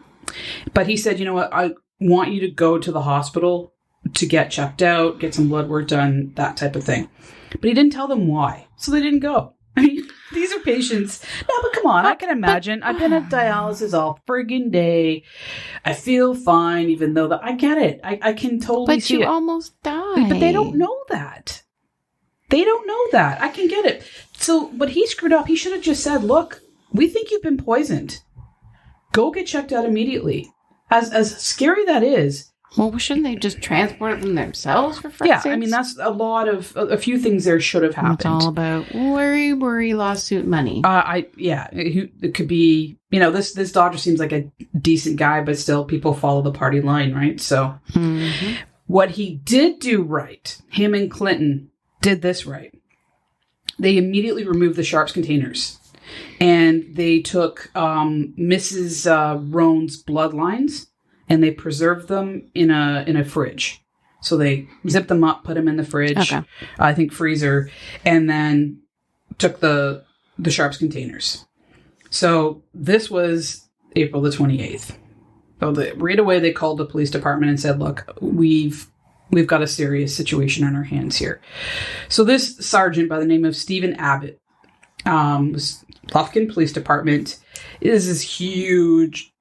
But he said, you know what? I want you to go to the hospital to get checked out, get some blood work done, that type of thing. But he didn't tell them why. So they didn't go. I mean, these are patients. No, but come on. I can imagine. I've been at dialysis all friggin' day. I feel fine, even though I get it. I can totally see it. But you almost died. But they don't know that. They don't know that. I can get it. So, but he screwed up. He should have just said, look, we think you've been poisoned. Go get checked out immediately. As scary that is. Well, shouldn't they just transport them themselves for sakes? I mean, that's a few things there should have happened. It's all about worry, lawsuit money. It could be, this doctor seems like a decent guy, but still people follow the party line, right? So What he did do right, him and Clinton did this right. They immediately removed the sharps containers. And they took Mrs. Roan's bloodlines and they preserved them in a fridge. So they zipped them up, put them in the fridge, I think freezer, and then took the sharps containers. So this was April the 28th. So right away they called the police department and said, look, we've got a serious situation on our hands here. So this sergeant by the name of Stephen Abbott was Lufkin Police Department. Is this huge,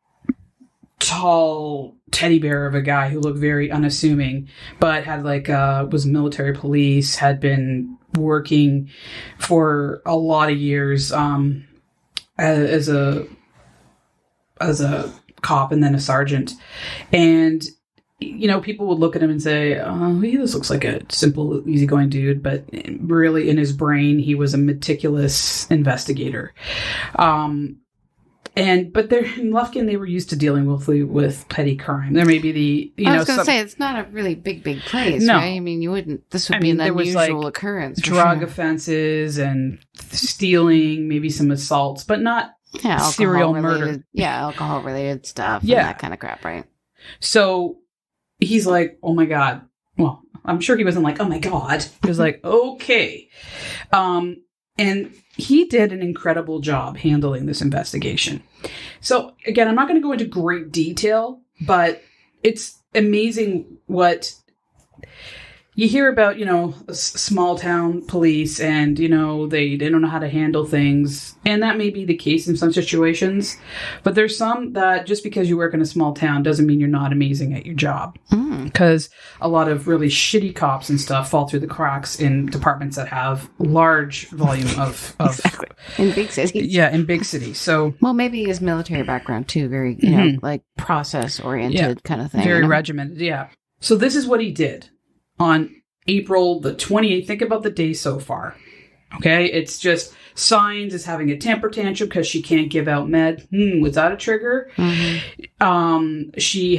tall teddy bear of a guy who looked very unassuming, but had was military police, had been working for a lot of years as a cop and then a sergeant. And people would look at him and say, oh, this looks like a simple, easygoing dude. But really, in his brain, he was a meticulous investigator. But they're in Lufkin, they were used to dealing with petty crime. There may be I was going to say, it's not a really big place, no. right? I mean, this would be an unusual occurrence. Drug offenses and stealing, maybe some assaults, but not serial murder. Yeah, alcohol-related stuff and that kind of crap, right? So he's like, oh my God. Well, I'm sure he wasn't like, oh my God. He was like, okay. And he did an incredible job handling this investigation. So again, I'm not going to go into great detail, but it's amazing what you hear about, small town police and, they don't know how to handle things. And that may be the case in some situations. But there's some that just because you work in a small town doesn't mean you're not amazing at your job. Because a lot of really shitty cops and stuff fall through the cracks in departments that have large volume of exactly. In big cities. Yeah, in big cities. So maybe his military background too, very, like process oriented kind of thing. Very regimented, yeah. So this is what he did. On April the 28th, think about the day so far. Okay, it's just Saenz is having a temper tantrum because she can't give out med. Was that a trigger? She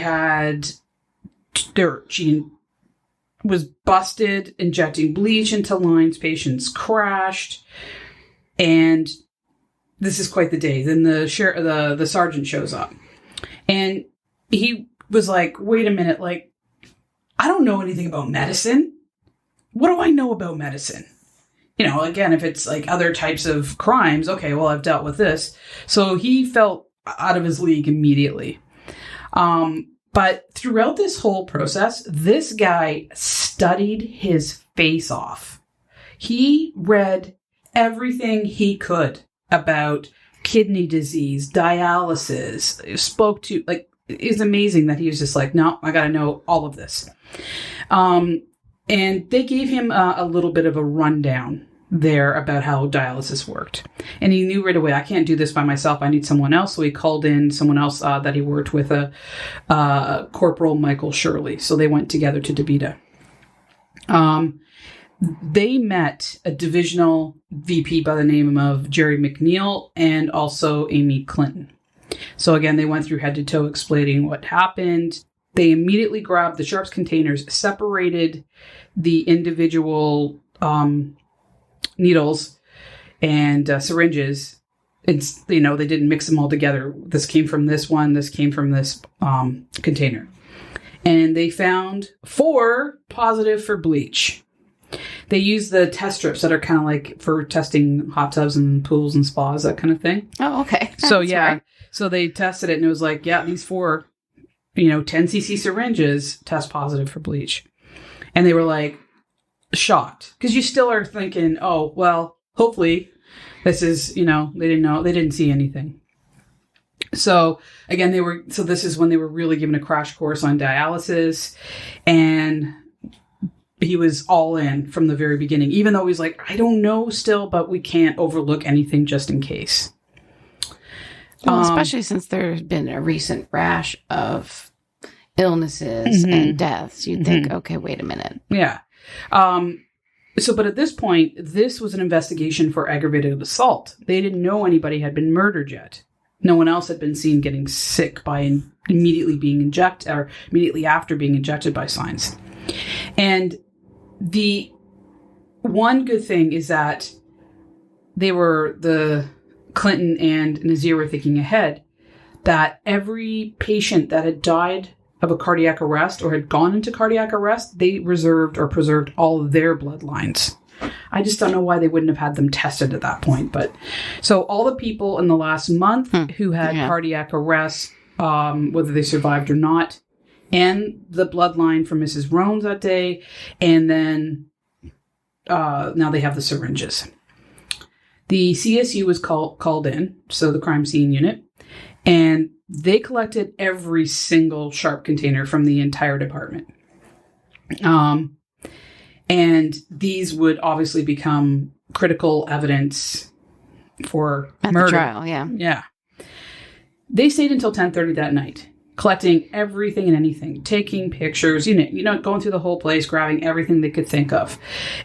was busted injecting bleach into lines. Patients crashed, and this is quite the day. Then the sergeant shows up, and he was like, "Wait a minute, I don't know anything about medicine. What do I know about medicine?" Again, if it's like other types of crimes, okay, well, I've dealt with this. So he felt out of his league immediately. But throughout this whole process, this guy studied his face off. He read everything he could about kidney disease, dialysis, spoke to, it's amazing that he was just like, no, I got to know all of this. And they gave him a little bit of a rundown there about how dialysis worked. And he knew right away, I can't do this by myself. I need someone else. So he called in someone else that he worked with, Corporal Michael Shirley. So they went together to Davita. They met a divisional VP by the name of Jerry McNeil and also Amy Clinton. So again, they went through head to toe explaining what happened. They immediately grabbed the sharps containers, separated the individual needles and syringes. It's, they didn't mix them all together. This came from this one. This came from this container. And they found 4 positive for bleach. They use the test strips that are kind of like for testing hot tubs and pools and spas, that kind of thing. Oh, okay. So yeah. Right. So they tested it and it was like, yeah, these 4, 10cc syringes test positive for bleach. And they were like shocked because you still are thinking, oh, well, hopefully this is, they didn't see anything. So again, this is when they were really given a crash course on dialysis, and he was all in from the very beginning, even though he's like, I don't know still, but we can't overlook anything just in case. Well, especially since there's been a recent rash of illnesses and deaths. You'd think, okay, wait a minute. Yeah. But at this point, this was an investigation for aggravated assault. They didn't know anybody had been murdered yet. No one else had been seen getting sick by immediately being injected or immediately after being injected by Saenz. And the one good thing is that the Clinton and Nazir were thinking ahead, that every patient that had died of a cardiac arrest or had gone into cardiac arrest, they reserved or preserved all of their bloodlines. I just don't know why they wouldn't have had them tested at that point. But so all the people in the last month who had cardiac arrests, whether they survived or not, and the bloodline from Mrs. Rones that day, and then now they have the syringes. The CSU was called in, so the crime scene unit, and they collected every single sharp container from the entire department. And these would obviously become critical evidence for murder. The trial, yeah. Yeah. They stayed until 10:30 that night, collecting everything and anything, taking pictures, going through the whole place, grabbing everything they could think of.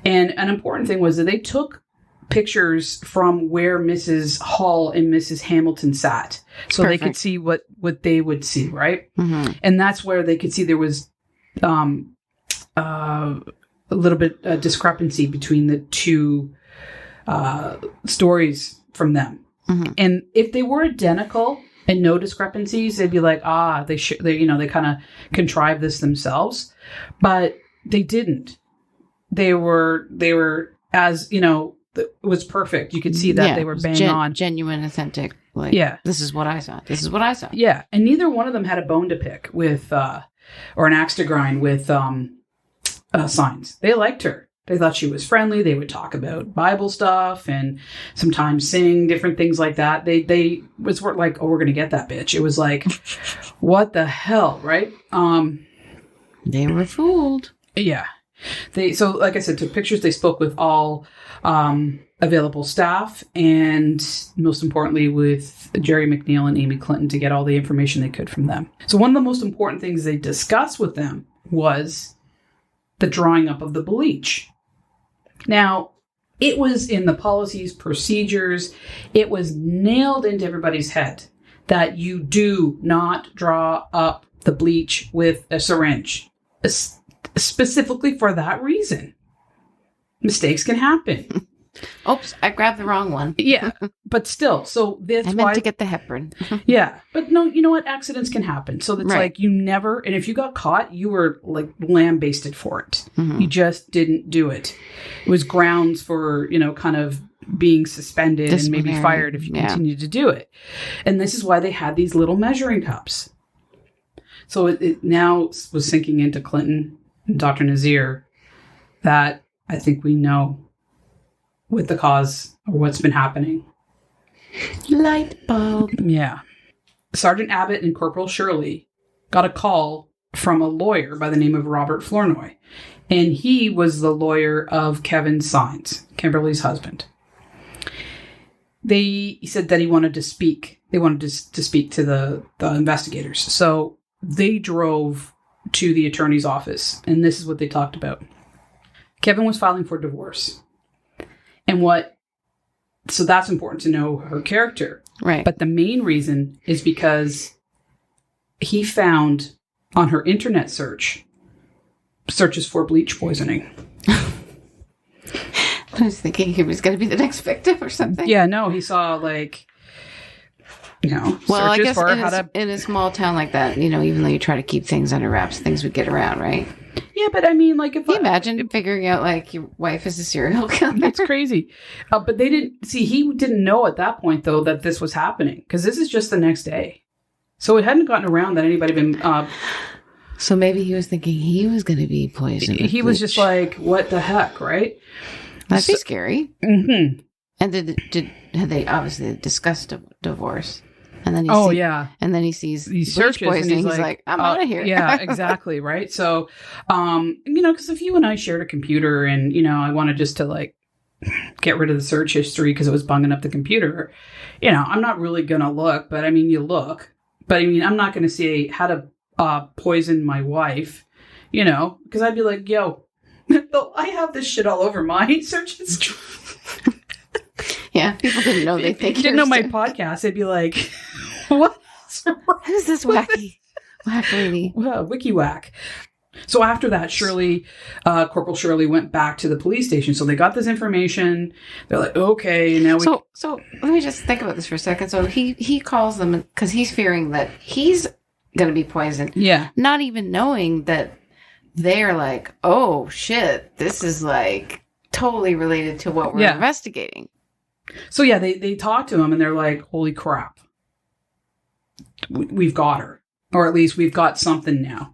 And an important thing was that they took pictures from where Mrs. Hall and Mrs. Hamilton sat. So Perfect. They could see what they would see, right? Mm-hmm. And that's where they could see there was a little bit of discrepancy between the two stories from them. Mm-hmm. And if they were identical and no discrepancies, they'd be like, they kind of contrived this themselves. But they didn't. They were as, it was perfect. You could see that they were bang on. Genuine, authentic. Like, this is what I saw. This is what I saw. Yeah. And neither one of them had a bone to pick with, or an axe to grind with Saenz. They liked her. They thought she was friendly. They would talk about Bible stuff and sometimes sing different things like that. They weren't like, oh, we're going to get that bitch. It was like, what the hell, right? They were fooled. Yeah. So like I said, took pictures. They spoke with all available staff and most importantly with Jerry McNeil and Amy Clinton to get all the information they could from them. So one of the most important things they discussed with them was the drawing up of the bleach. Now, it was in the policies, procedures, it was nailed into everybody's head that you do not draw up the bleach with a syringe, specifically for that reason. Mistakes can happen. Oops, I grabbed the wrong one. Yeah, but still, so that's I meant to get the heparin. Yeah, but no, you know what? Accidents can happen. So it's like you never, and if you got caught, you were like lambasted for it. Mm-hmm. You just didn't do it. It was grounds for, kind of being suspended and maybe fired if you continued to do it. And this is why they had these little measuring cups. So it now was sinking into Clinton and Dr. Nazir that I think we know with the cause of what's been happening. Light bulb. Yeah. Sergeant Abbott and Corporal Shirley got a call from a lawyer by the name of Robert Flournoy. And he was the lawyer of Kevin Saenz, Kimberly's husband. He said that he wanted to speak. They wanted to speak to the investigators. So they drove to the attorney's office. And this is what they talked about. Kevin was filing for divorce. So that's important to know her character. Right. But the main reason is because he found on her internet searches for bleach poisoning. I was thinking he was going to be the next victim or something. Yeah, no, he saw well, I guess in a small town like that, even though you try to keep things under wraps, things would get around, right? Yeah, but I mean, like, if can you imagine figuring out like your wife is a serial killer? It's crazy. But they didn't see. He didn't know at that point, though, that this was happening because this is just the next day. So it hadn't gotten around that anybody been. So maybe he was thinking he was going to be poisoned. He was just like, "What the heck?" Right? That'd be scary. Mm-hmm. And had they obviously discussed divorce? And then and then he sees these searches poisoning. He's like, I'm out of here. Yeah, exactly. Right. So, because if you and I shared a computer and, I wanted just to like get rid of the search history because it was bunging up the computer, I'm not really going to look, but I mean, you look, but I mean, I'm not going to say how to poison my wife, because I'd be like, yo, I have this shit all over my search history. Yeah, people didn't know. They think you didn't know my podcast. They'd be like, "What? Who's this wacky lady?" Well, wiki whack. So after that, Corporal Shirley went back to the police station. So they got this information. They're like, okay, now we... So let me just think about this for a second. So he calls them because he's fearing that he's going to be poisoned. Yeah. Not even knowing that they're like, oh, shit, this is like totally related to what we're investigating. So yeah, they talk to him and they're like, holy crap. We've got her. Or at least we've got something now.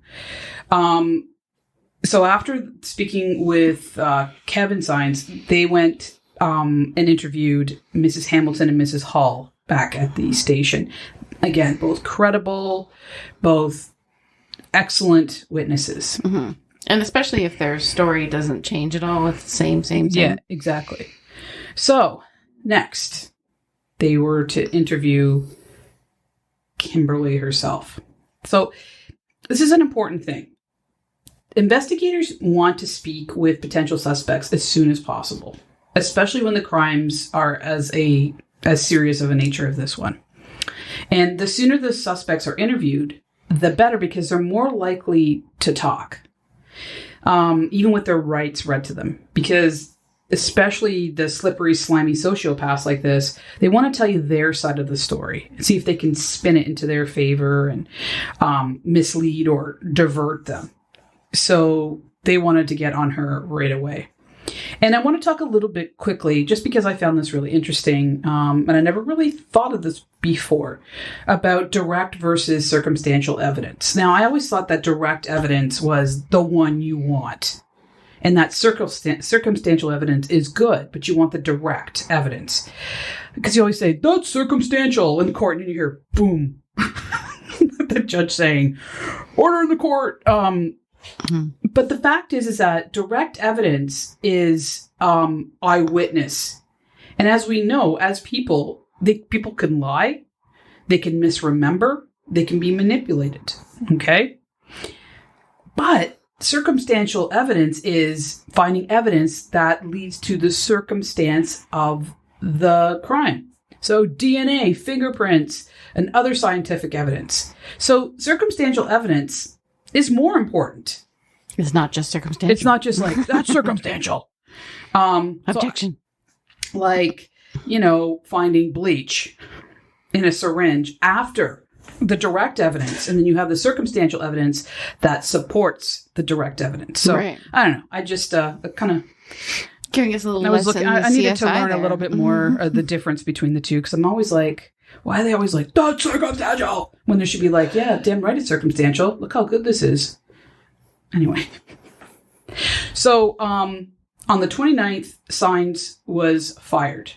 So after speaking with Kevin Saenz, they went and interviewed Mrs. Hamilton and Mrs. Hall back at the station. Again, both credible, both excellent witnesses. Mm-hmm. And especially if their story doesn't change at all with the same. Yeah, exactly. So next, they were to interview Kimberly herself. So this is an important thing. Investigators want to speak with potential suspects as soon as possible, especially when the crimes are as serious of a nature as this one. And the sooner the suspects are interviewed, the better, because they're more likely to talk, even with their rights read to them. Because especially the slippery, slimy sociopaths like this, they want to tell you their side of the story and see if they can spin it into their favor and mislead or divert them. So they wanted to get on her right away. And I want to talk a little bit quickly, just because I found this really interesting, and I never really thought of this before, about direct versus circumstantial evidence. Now, I always thought that direct evidence was the one you want, and that circumstantial evidence is good, but you want the direct evidence. Because you always say, that's circumstantial in the court, and you hear, boom, the judge saying, order in the court. But the fact is that direct evidence is eyewitness. And as we know, as people can lie, they can misremember, they can be manipulated. Okay? But circumstantial evidence is finding evidence that leads to the circumstance of the crime. So DNA, fingerprints, and other scientific evidence. So circumstantial evidence is more important. It's not just circumstantial. It's not just like, that's circumstantial. Objection. So, like, finding bleach in a syringe after the direct evidence. And then you have the circumstantial evidence that supports the direct evidence. So, right. I don't know. I just kind of... Giving us a little lesson. I needed to learn a little bit more of the difference between the two. Because I'm always like, why are they always like, that's circumstantial? When there should be like, yeah, damn right it's circumstantial. Look how good this is. Anyway. So, on the 29th, Saenz was fired.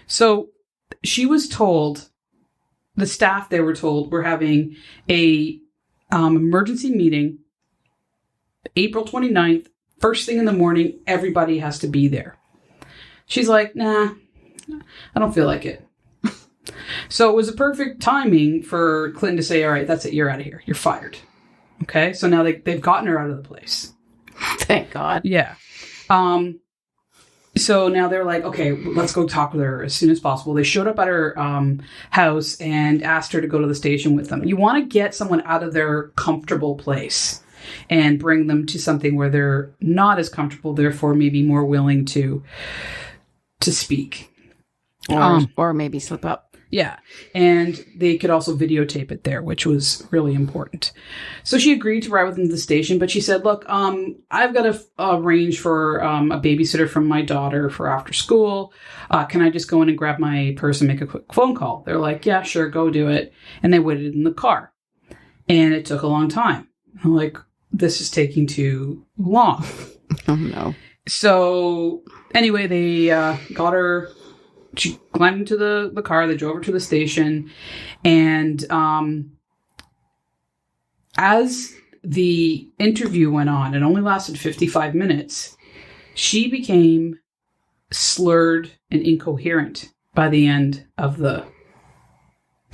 So, she was told, the staff, they were told, we're having a emergency meeting, April 29th, first thing in the morning, everybody has to be there. She's like, nah, I don't feel like it. So it was a perfect timing for Clinton to say, all right, that's it. You're out of here. You're fired. Okay. So now they've gotten her out of the place. Thank God. Yeah. So now they're like, okay, let's go talk with her as soon as possible. They showed up at her house and asked her to go to the station with them. You want to get someone out of their comfortable place and bring them to something where they're not as comfortable, therefore maybe more willing to speak. Or maybe slip up. Yeah. And they could also videotape it there, which was really important. So she agreed to ride with them to the station, but she said, look, I've got to arrange for a babysitter from my daughter for after school. Can I just go in and grab my purse and make a quick phone call? They're like, yeah, sure, go do it. And they waited in the car. And it took a long time. I'm like, this is taking too long. Oh, no. So anyway, they got her. She climbed into the car. They drove her to the station. And as the interview went on, it only lasted 55 minutes, she became slurred and incoherent by the end of the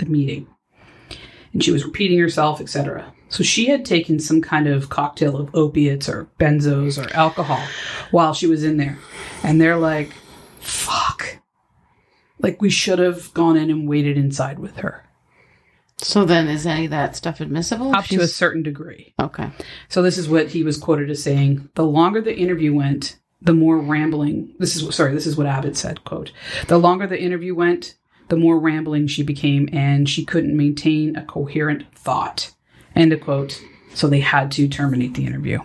meeting. And she was repeating herself, etc. So she had taken some kind of cocktail of opiates or benzos or alcohol while she was in there. And they're like, fuck. Like, we should have gone in and waited inside with her. So then is any of that stuff admissible? Up to a certain degree. Okay. So this is what he was quoted as saying: the longer the interview went, the more rambling. This is what Abbott said, quote, "The longer the interview went, the more rambling she became, and she couldn't maintain a coherent thought," end of quote. So they had to terminate the interview.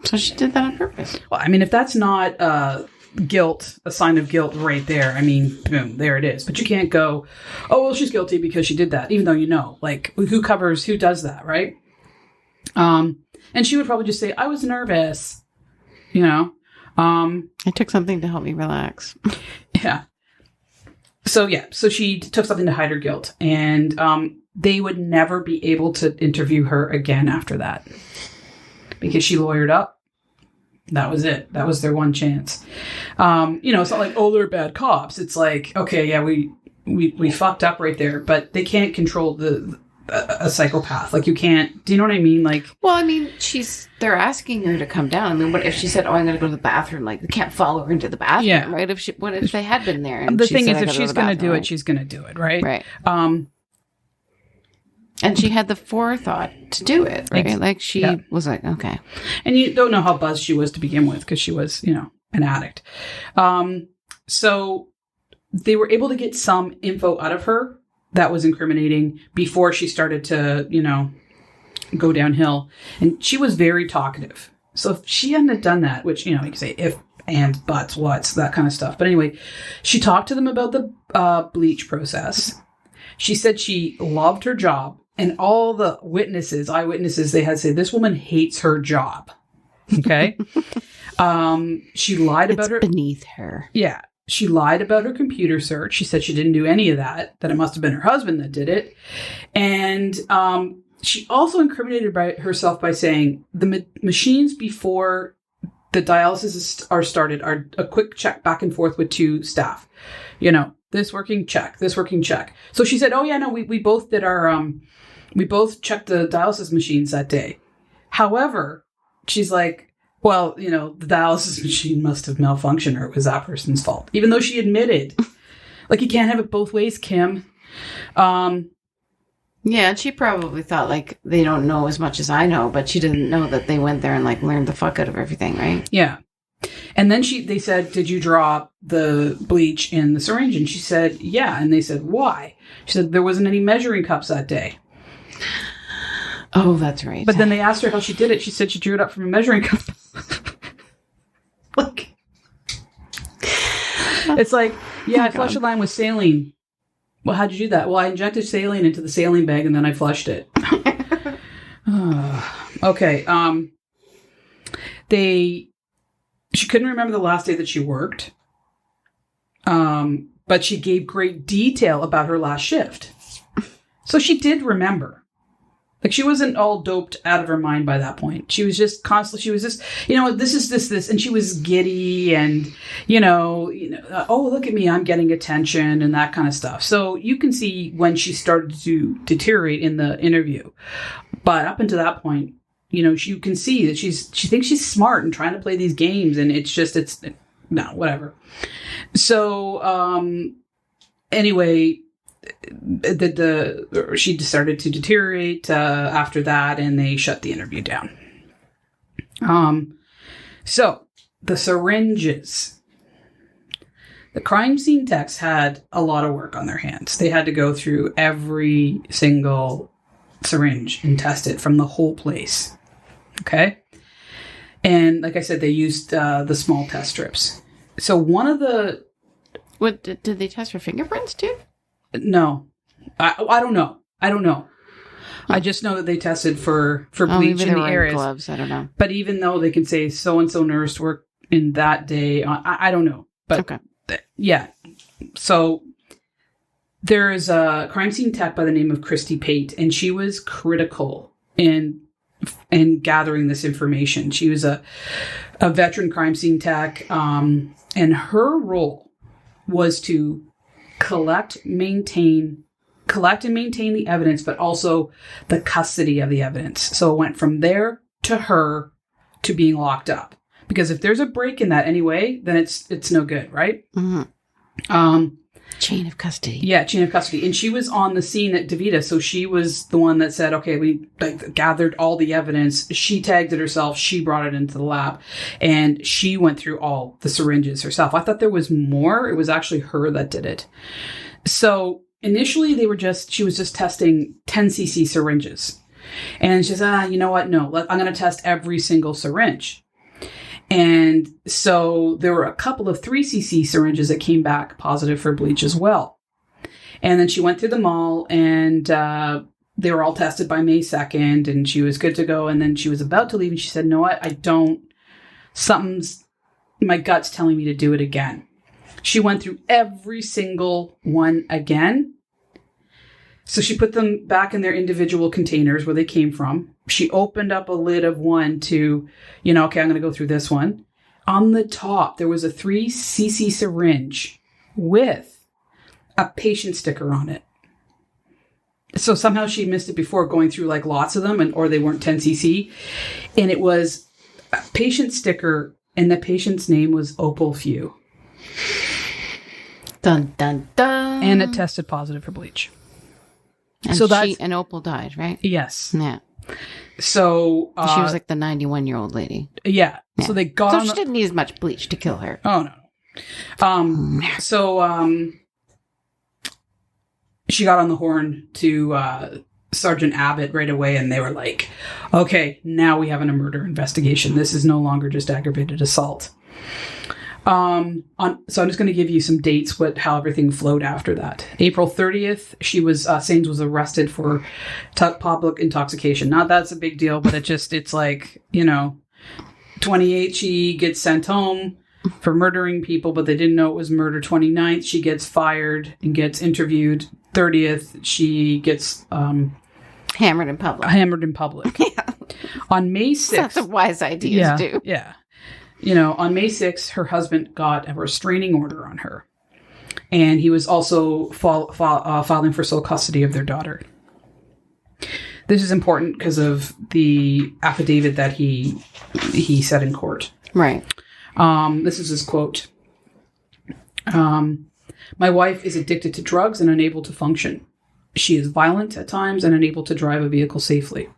So she did that on purpose. Well, I mean, if that's not guilt, a sign of guilt right there, I mean, boom, there it is. But you can't go, oh, well, she's guilty because she did that, even though like, who does that, right? And she would probably just say, I was nervous, I took something to help me relax. Yeah. So she took something to hide her guilt, and they would never be able to interview her again after that because she lawyered up. That was it. That was their one chance. It's not like, oh, they're bad cops. It's like, okay, yeah, we fucked up right there, but they can't control a psychopath. Like, you can't. Do you know what I mean? Like, well, I mean, they're asking her to come down. I mean, what if she said, "Oh, I'm going to go to the bathroom"? Like, they can't follow her into the bathroom, yeah. right? What if they had been there? And the thing is, if she's going to do it, she's going to do it, right? Right. And she had the forethought to do it, right? Like, she was like, okay. And you don't know how buzzed she was to begin with because she was, an addict. So they were able to get some info out of her that was incriminating before she started to, go downhill. And she was very talkative. So if she hadn't done that, which, you can say if, and, buts, what's, that kind of stuff. But anyway, she talked to them about the bleach process. She said she loved her job. And all the eyewitnesses, they had said, this woman hates her job. Okay. She lied about her. Beneath her. Yeah. She lied about her computer search. She said she didn't do any of that it must have been her husband that did it. And she also incriminated herself by saying the machines before the dialysis are started are a quick check back and forth with two staff. This working, check. This working, check. So she said, oh, yeah, no, we both did we both checked the dialysis machines that day. However, she's like, well, the dialysis machine must have malfunctioned or it was that person's fault. Even though she admitted, like, you can't have it both ways, Kim. Yeah, and she probably thought, like, they don't know as much as I know, but she didn't know that they went there and, like, learned the fuck out of everything, right? Yeah. And then they said, did you drop the bleach in the syringe? And she said, yeah. And they said, why? She said, there wasn't any measuring cups that day. Oh, that's right. But then they asked her how she did it. She said she drew it up from a measuring cup. Like, it's like, yeah, I flushed a line with saline. Well, how'd you do that? Well, I injected saline into the saline bag and then I flushed it. Okay. She couldn't remember the last day that she worked. But she gave great detail about her last shift. So she did remember. Like, she wasn't all doped out of her mind by that point. She was just constantly, she was just, this is this. And she was giddy and, oh, look at me, I'm getting attention and that kind of stuff. So you can see when she started to deteriorate in the interview. But up until that point, you can see that she thinks she's smart and trying to play these games. And no, whatever. So, anyway, she started to deteriorate after that, and they shut the interview down. So the syringes. The crime scene techs had a lot of work on their hands. They had to go through every single syringe and test it from the whole place. Okay? And like I said, they used the small test strips. So one of the... What, did they test for fingerprints too? No. I don't know. I just know that they tested for bleach in the areas. Gloves. I don't know. But even though they can say so-and-so nurse worked in that day, I don't know. But okay. Yeah. So there is a crime scene tech by the name of Christy Pate, and she was critical in gathering this information. She was a veteran crime scene tech, and her role was to collect and maintain the evidence, but also the custody of the evidence. So it went from there to her to being locked up. Because if there's a break in that anyway, then it's no good, right? Mm-hmm. Chain of custody. Yeah, chain of custody. And she was on the scene at Davita, so she was the one that said, okay, we gathered all the evidence. She tagged it herself. She brought it into the lab. And she went through all the syringes herself. I thought there was more. It was actually her that did it. So initially, she was just testing 10 cc syringes. And she said, you know what? No, I'm going to test every single syringe. And so there were a couple of 3 cc syringes that came back positive for bleach as well. And then she went through them all, and they were all tested by May 2nd, and she was good to go. And then she was about to leave, and she said, no, my gut's telling me to do it again. She went through every single one again. So she put them back in their individual containers where they came from. She opened up a lid of one to, okay, I'm going to go through this one. On the top, there was a 3 cc syringe with a patient sticker on it. So somehow she missed it before going through like lots of them, or they weren't 10 cc. And it was a patient sticker, and the patient's name was Opal Few. Dun, dun, dun. And it tested positive for bleach. And so and Opal died, right? Yes. Yeah. So she was like the 91-year-old lady. Yeah. So they got. So she didn't need as much bleach to kill her. Oh no. She got on the horn to Sergeant Abbott right away, and they were like, "Okay, now we have a murder investigation. This is no longer just aggravated assault." So I'm just going to give you some dates, how everything flowed after that. April 30th, Saenz was arrested for public intoxication. Not that's a big deal, but it's like, 28th, she gets sent home for murdering people, but they didn't know it was murder. 29th, she gets fired and gets interviewed. 30th, she gets, hammered in public. Yeah. On May 6th. That's a wise idea to do. Yeah. On May 6th, her husband got a restraining order on her. And he was also filing for sole custody of their daughter. This is important because of the affidavit that he said in court. Right. This is his quote. My wife is addicted to drugs and unable to function. She is violent at times and unable to drive a vehicle safely.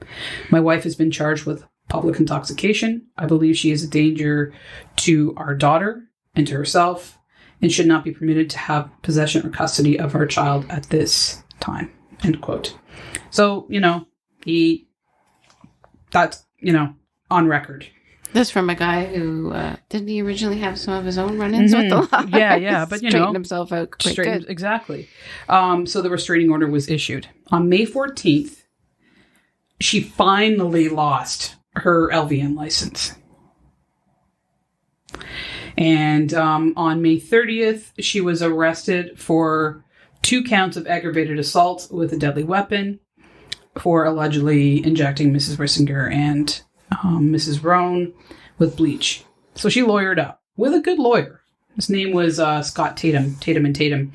My wife has been charged with public intoxication. I believe she is a danger to our daughter and to herself and should not be permitted to have possession or custody of our child at this time. End quote. So, that's on record. This from a guy who, didn't he originally have some of his own run-ins with the law? Yeah, but straightened himself out quite good. Exactly. So the restraining order was issued. On May 14th, she finally lost her LVN license. And on May 30th, she was arrested for 2 counts of aggravated assault with a deadly weapon for allegedly injecting Mrs. Rissinger and Mrs. Roan with bleach. So she lawyered up with a good lawyer. His name was Scott Tatum.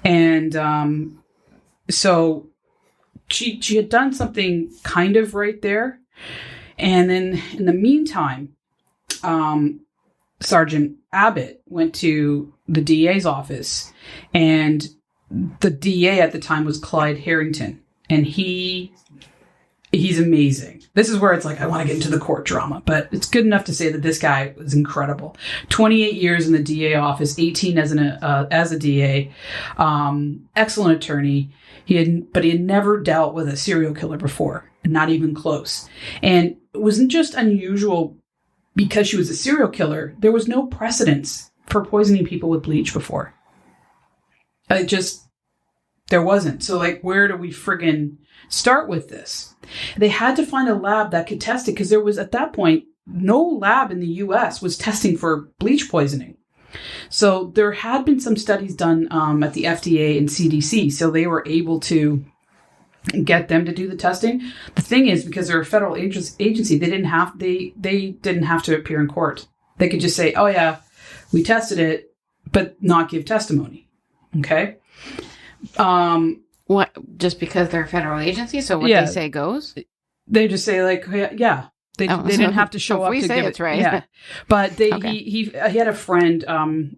And so she had done something kind of right there. And then in the meantime, Sergeant Abbott went to the DA's office, and the DA at the time was Clyde Harrington, and he's amazing. This is where it's like, I want to get into the court drama, but it's good enough to say that this guy was incredible. 28 years in the DA office, 18 as a DA, excellent attorney. He had never dealt with a serial killer before, not even close. And it wasn't just unusual because she was a serial killer. There was no precedence for poisoning people with bleach before. There wasn't. So where do we friggin' start with this? They had to find a lab that could test it because there was, at that point, no lab in the US was testing for bleach poisoning. So there had been some studies done at the FDA and CDC. So they were able to get them to do the testing. The thing is, because they're a federal agency, they didn't have to appear in court. They could just say, "Oh yeah, we tested it," but not give testimony. Okay. What? Just because they're a federal agency, so what they say goes? They just say yeah. They didn't have to show up we to say give it's it. right. Yeah, but he had a friend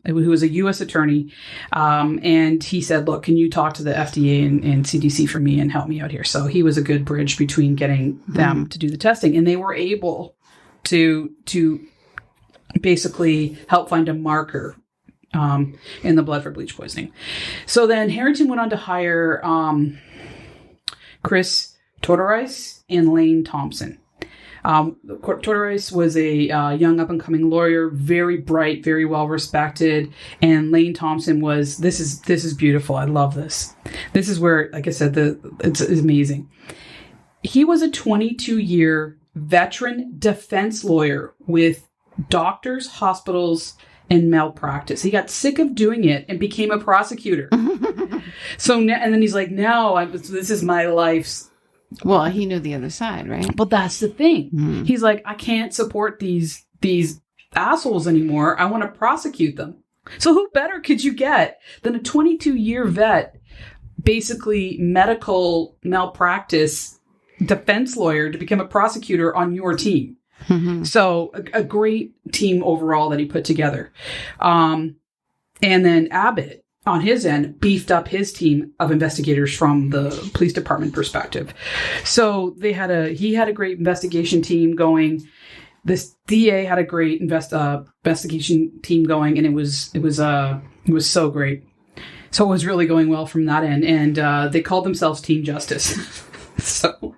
who was a U.S. attorney, and he said, "Look, can you talk to the FDA and CDC for me and help me out here?" So he was a good bridge between getting them to do the testing, and they were able to basically help find a marker in the blood for bleach poisoning. So then Harrington went on to hire Chris Tortorice and Lane Thompson. Tortorice was a young up-and-coming lawyer, very bright, very well-respected, and Lane Thompson was, this is beautiful. I love this. This is where, like I said, it's amazing. He was a 22-year veteran defense lawyer with doctors, hospitals, and malpractice. He got sick of doing it and became a prosecutor. So and then he's like, now this is my life's. Well, he knew the other side, right? But that's the thing. He's like, I can't support these assholes anymore. I want to prosecute them. So who better could you get than a 22-year vet, basically medical malpractice defense lawyer to become a prosecutor on your team? So a great team overall that he put together. And then Abbott, on his end, beefed up his team of investigators from the police department perspective. So he had a great investigation team going. This DA had a great investigation team going, and it was so great. So it was really going well from that end, and they called themselves Team Justice. So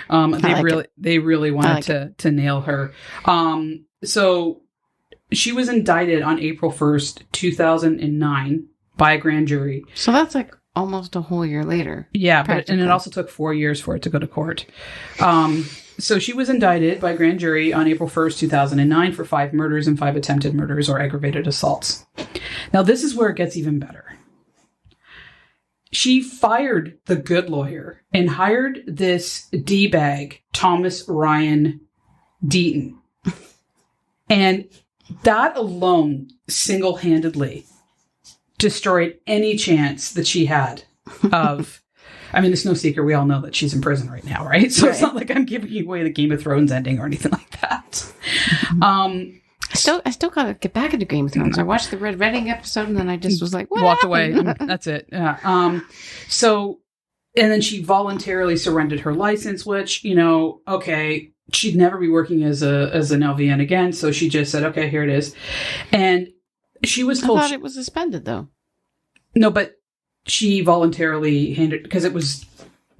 they really wanted to nail her. So she was indicted on April 1st, 2009 by a grand jury. So that's like almost a whole year later. Yeah, and it also took 4 years for it to go to court. So she was indicted by grand jury on April 1st, 2009 for 5 murders and 5 attempted murders or aggravated assaults. Now, this is where it gets even better. She fired the good lawyer and hired this D-bag, Thomas Ryan Deaton. And that alone single-handedly destroyed any chance that she had of, I mean, it's no secret. We all know that she's in prison right now, right? So It's not like I'm giving you away the Game of Thrones ending or anything like that. I still gotta get back into Game of Thrones. I watched the Red Wedding episode and then I just was like, what walked happened? away. And that's it. Yeah. So, and then she voluntarily surrendered her license, which, okay, she'd never be working as an LVN again. So she just said, okay, here it is. And she was told. I thought it was suspended though. No, but she voluntarily handed, because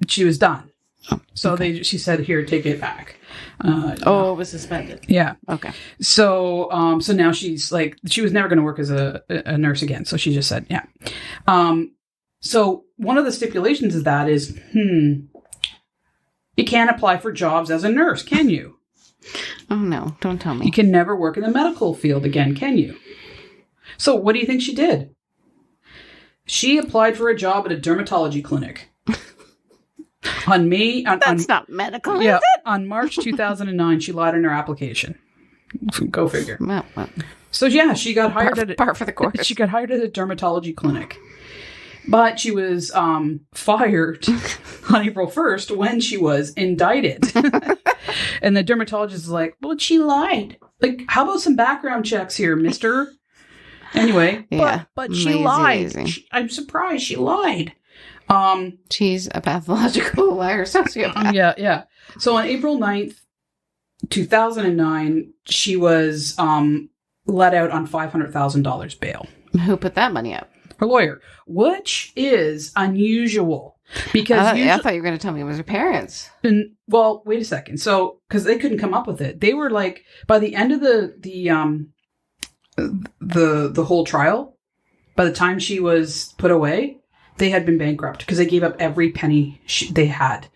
she was done. Oh, so she said, here, take it back. It was suspended. Yeah. Okay. So, so now she's like, she was never going to work as a nurse again. So she just said, yeah. So one of the stipulations of that is, you can't apply for jobs as a nurse, can you? Oh no, don't tell me. You can never work in the medical field again, can you? So what do you think she did? She applied for a job at a dermatology clinic. That's not medical, is it? On March 2009, she lied in her application. Go figure. Well. So yeah, she got hired par for the course. She got hired at a dermatology clinic, but she was fired on April 1st when she was indicted. And the dermatologist is like, "Well, she lied. Like, how about some background checks here, Mister?" Anyway, but she lied. I'm surprised she lied. She's a pathological liar sociopath. Yeah. So on April 9th, 2009, she was let out on $500,000 bail. Who put that money up? Her lawyer, which is unusual. Because I thought you were going to tell me it was her parents. And, well, wait a second. So, because they couldn't come up with it. They were like, by the end of the whole trial, by the time she was put away, they had been bankrupt because they gave up every penny they had.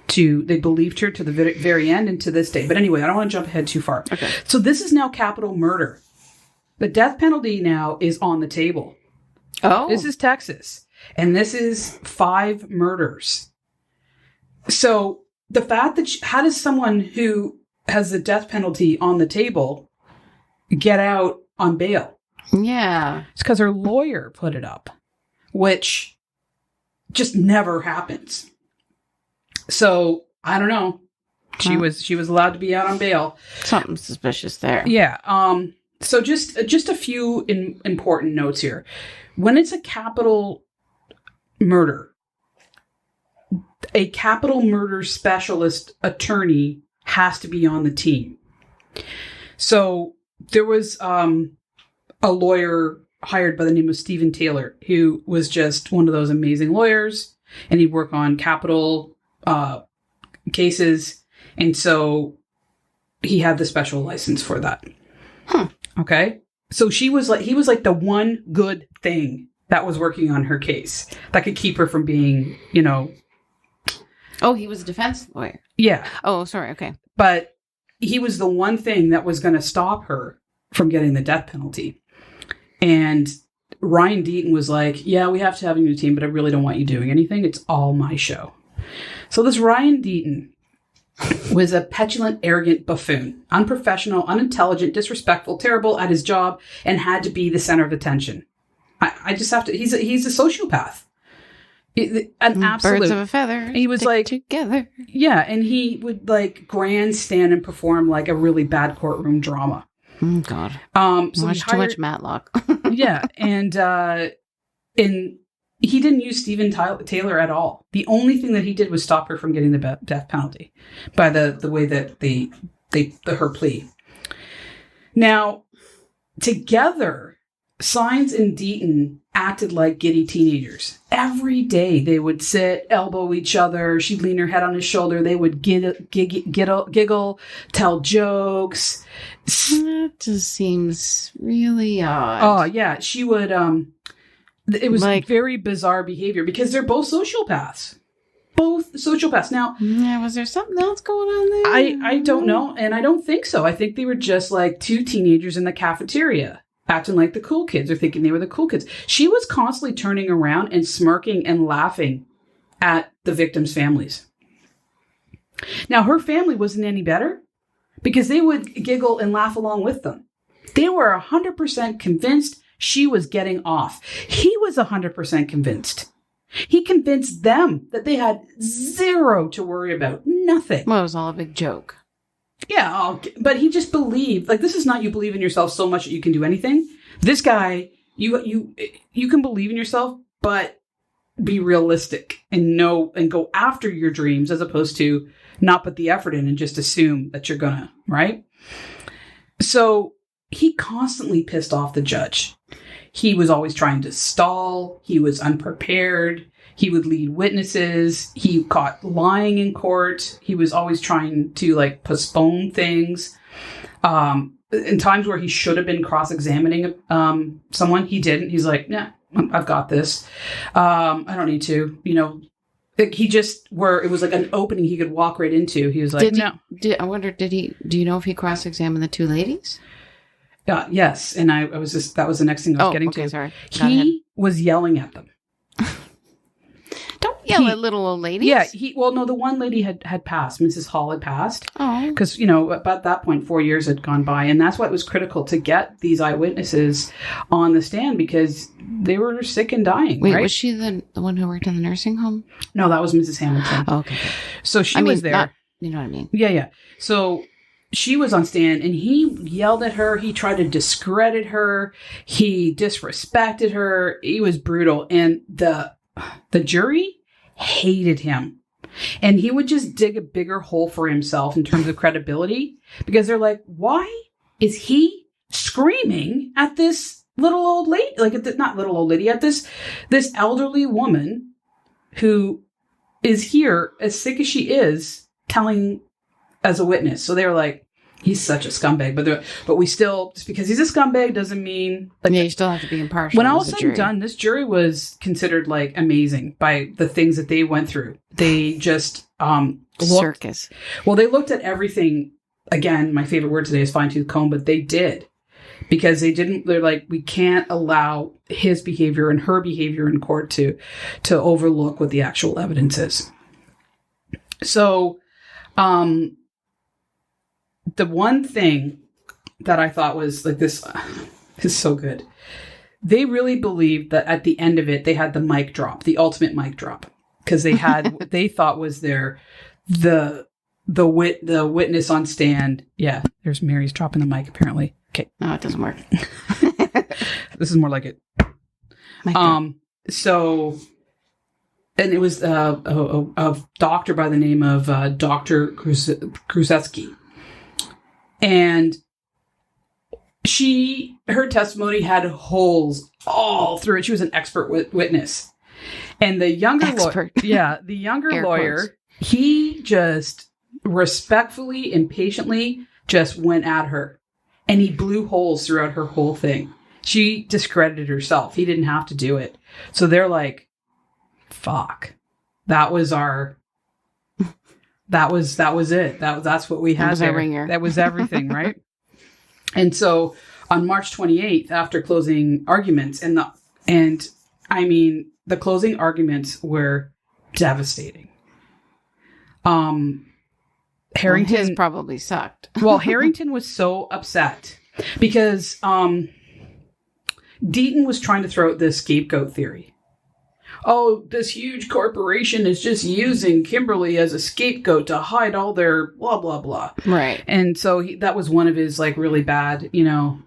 They believed her to the very end and to this day. But anyway, I don't want to jump ahead too far. Okay. So this is now capital murder. The death penalty now is on the table. Oh. This is Texas. And this is 5 murders. So the fact that how does someone who has the death penalty on the table get out on bail? Yeah. It's because her lawyer put it up, which just never happens. So I don't know. She was allowed to be out on bail. Something suspicious there. Yeah. So just a few important notes here. When it's a capital murder, a capital murder specialist attorney has to be on the team. So there was a lawyer hired by the name of Stephen Taylor, who was just one of those amazing lawyers, and he'd work on capital cases. And so he had the special license for that. Huh. Okay. So he was like the one good thing that was working on her case that could keep her from being, Oh, he was a defense lawyer. Yeah. Oh, sorry. Okay. But he was the one thing that was going to stop her from getting the death penalty. And Ryan Deaton was like, yeah, we have to have a new team, but I really don't want you doing anything. It's all my show. So this Ryan Deaton was a petulant, arrogant buffoon, unprofessional, unintelligent, disrespectful, terrible at his job, and had to be the center of attention. I just have to, he's a sociopath. An absolute. Birds of a feather. He was like together. Yeah, and he would like grandstand and perform like a really bad courtroom drama. Oh God. So Watch too much Matlock. Yeah, and he didn't use Stephen Taylor at all. The only thing that he did was stop her from getting the death penalty by the way that her plea. Now, together, Saenz and Deaton acted like giddy teenagers. Every day they would sit, elbow each other. She'd lean her head on his shoulder. They would giggle, tell jokes. That just seems really odd. Oh, yeah. She would, it was like very bizarre behavior because they're both sociopaths. Both sociopaths. Now, yeah, was there something else going on there? I don't know. And I don't think so. I think they were just like two teenagers in the cafeteria, acting like the cool kids or thinking they were the cool kids. She was constantly turning around and smirking and laughing at the victims' families. Now, her family wasn't any better because they would giggle and laugh along with them. They were 100% convinced she was getting off. He was 100% convinced. He convinced them that they had zero to worry about. Nothing. Well, it was all a big joke. Yeah, but he just believed, like, this is not you believe in yourself so much that you can do anything. This guy, you can believe in yourself, but be realistic and go after your dreams as opposed to not put the effort in and just assume that you're gonna, right? So he constantly pissed off the judge. He was always trying to stall. He was unprepared. He would lead witnesses. He caught lying in court. He was always trying to like postpone things. In times where he should have been cross-examining someone, he didn't. He's like, nah, I've got this. I don't need to, he just, where it was like an opening he could walk right into. He was like, no. I wonder, do you know if he cross-examined the two ladies? Yes. And I was just, that was the next thing I was getting to. Sorry. He was yelling at them. Don't yell at little old ladies. Yeah. The one lady had passed. Mrs. Hall had passed. Oh. Because, about that point, 4 years had gone by. And that's why it was critical to get these eyewitnesses on the stand because they were sick and dying. Wait, right? was she the one who worked in the nursing home? No, that was Mrs. Hamilton. Oh, okay. So she was there. You know what I mean? Yeah. So she was on stand and he yelled at her. He tried to discredit her. He disrespected her. He was brutal. And the jury hated him. And he would just dig a bigger hole for himself in terms of credibility because they're like, why is he screaming at this little old lady? Like, not little old lady, at this elderly woman who is here as sick as she is telling as a witness. So they were like, he's such a scumbag, but we still, just because he's a scumbag doesn't mean like, you still have to be impartial. When all said and done, this jury was considered like amazing by the things that they went through. They just circus. Well, they looked at everything. Again, my favorite word today is fine-tooth comb, but they did because they're like, we can't allow his behavior and her behavior in court to overlook what the actual evidence is. So, the one thing that I thought was like, this is so good. They really believed that at the end of it, they had the mic drop, the ultimate mic drop, because they had what they thought was the the witness on stand. Yeah, there's Mary's dropping the mic apparently. Okay. No, it doesn't work. This is more like it. So, and it was a doctor by the name of Dr. Krusetsky. And her testimony had holes all through it. She was an expert witness. And the younger lawyer, he just respectfully and patiently just went at her. And he blew holes throughout her whole thing. She discredited herself. He didn't have to do it. So they're like, fuck. That was it. That's what we had. That was our ringer. That was everything, right? And so on March 28th, after closing arguments, and I mean, the closing arguments were devastating. Harrington his probably sucked. Well, Harrington was so upset because Deaton was trying to throw out this scapegoat theory. Oh, this huge corporation is just using Kimberly as a scapegoat to hide all their blah, blah, blah. Right. And so that was one of his like really bad,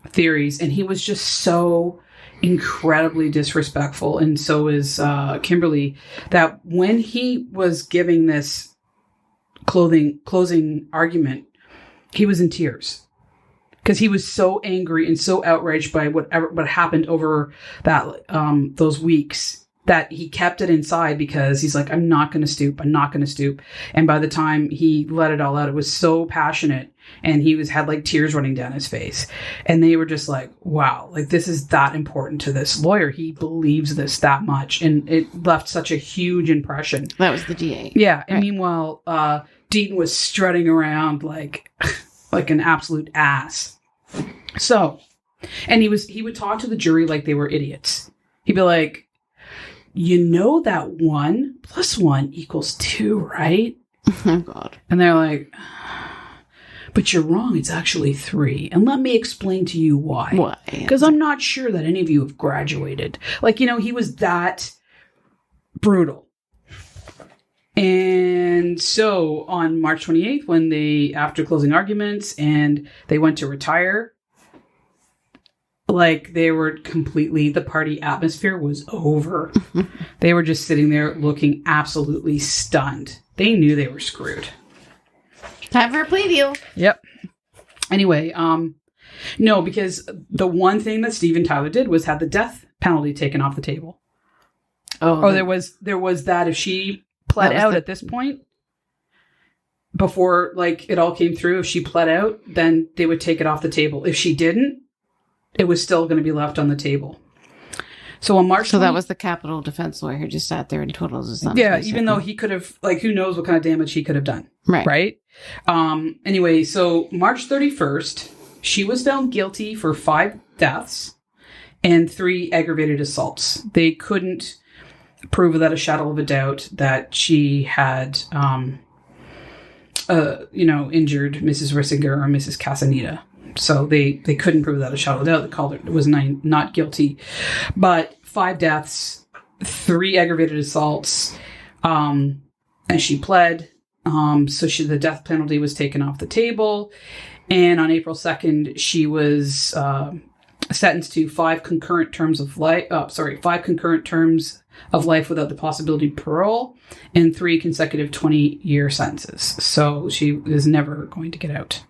theories. And he was just so incredibly disrespectful. And so is Kimberly, that when he was giving this closing argument, he was in tears because he was so angry and so outraged by what happened over that those weeks that he kept it inside because he's like, I'm not going to stoop. And by the time he let it all out, it was so passionate, and he had like tears running down his face. And they were just like, wow, like this is that important to this lawyer. He believes this that much. And it left such a huge impression. That was the DA. Yeah. Right. And meanwhile, Deaton was strutting around like an absolute ass. So, and he would talk to the jury like they were idiots. He'd be like, that 1 + 1 = 2, right? Oh, God. And they're like, but you're wrong. It's actually 3. And let me explain to you why. Why? Because I'm not sure that any of you have graduated. Like, he was that brutal. And so on March 28th, after closing arguments and they went to retire, like they were the party atmosphere was over. They were just sitting there looking absolutely stunned. They knew they were screwed. Time for a plea deal. Yep. Anyway, no, because the one thing that Steven Tyler did was have the death penalty taken off the table. There was that if she pled out at this point, before like it all came through, if she pled out, then they would take it off the table. If she didn't, it was still going to be left on the table. So on March 20th, that was the capital defense lawyer who just sat there and twiddled his thumbs. Yeah, even though he could have, like, who knows what kind of damage he could have done. Right? Anyway, so March 31st, she was found guilty for 5 deaths and 3 aggravated assaults. They couldn't prove without a shadow of a doubt that she had, injured Mrs. Rissinger or Mrs. Casanita. So they couldn't prove without a shadow of a doubt. They called it was not guilty. But 5 deaths, 3 aggravated assaults, and she pled. So the death penalty was taken off the table. And on April 2nd, she was sentenced to 5 concurrent terms of life. 5 concurrent terms of life without the possibility of parole, and 3 consecutive 20-year sentences. So she is never going to get out.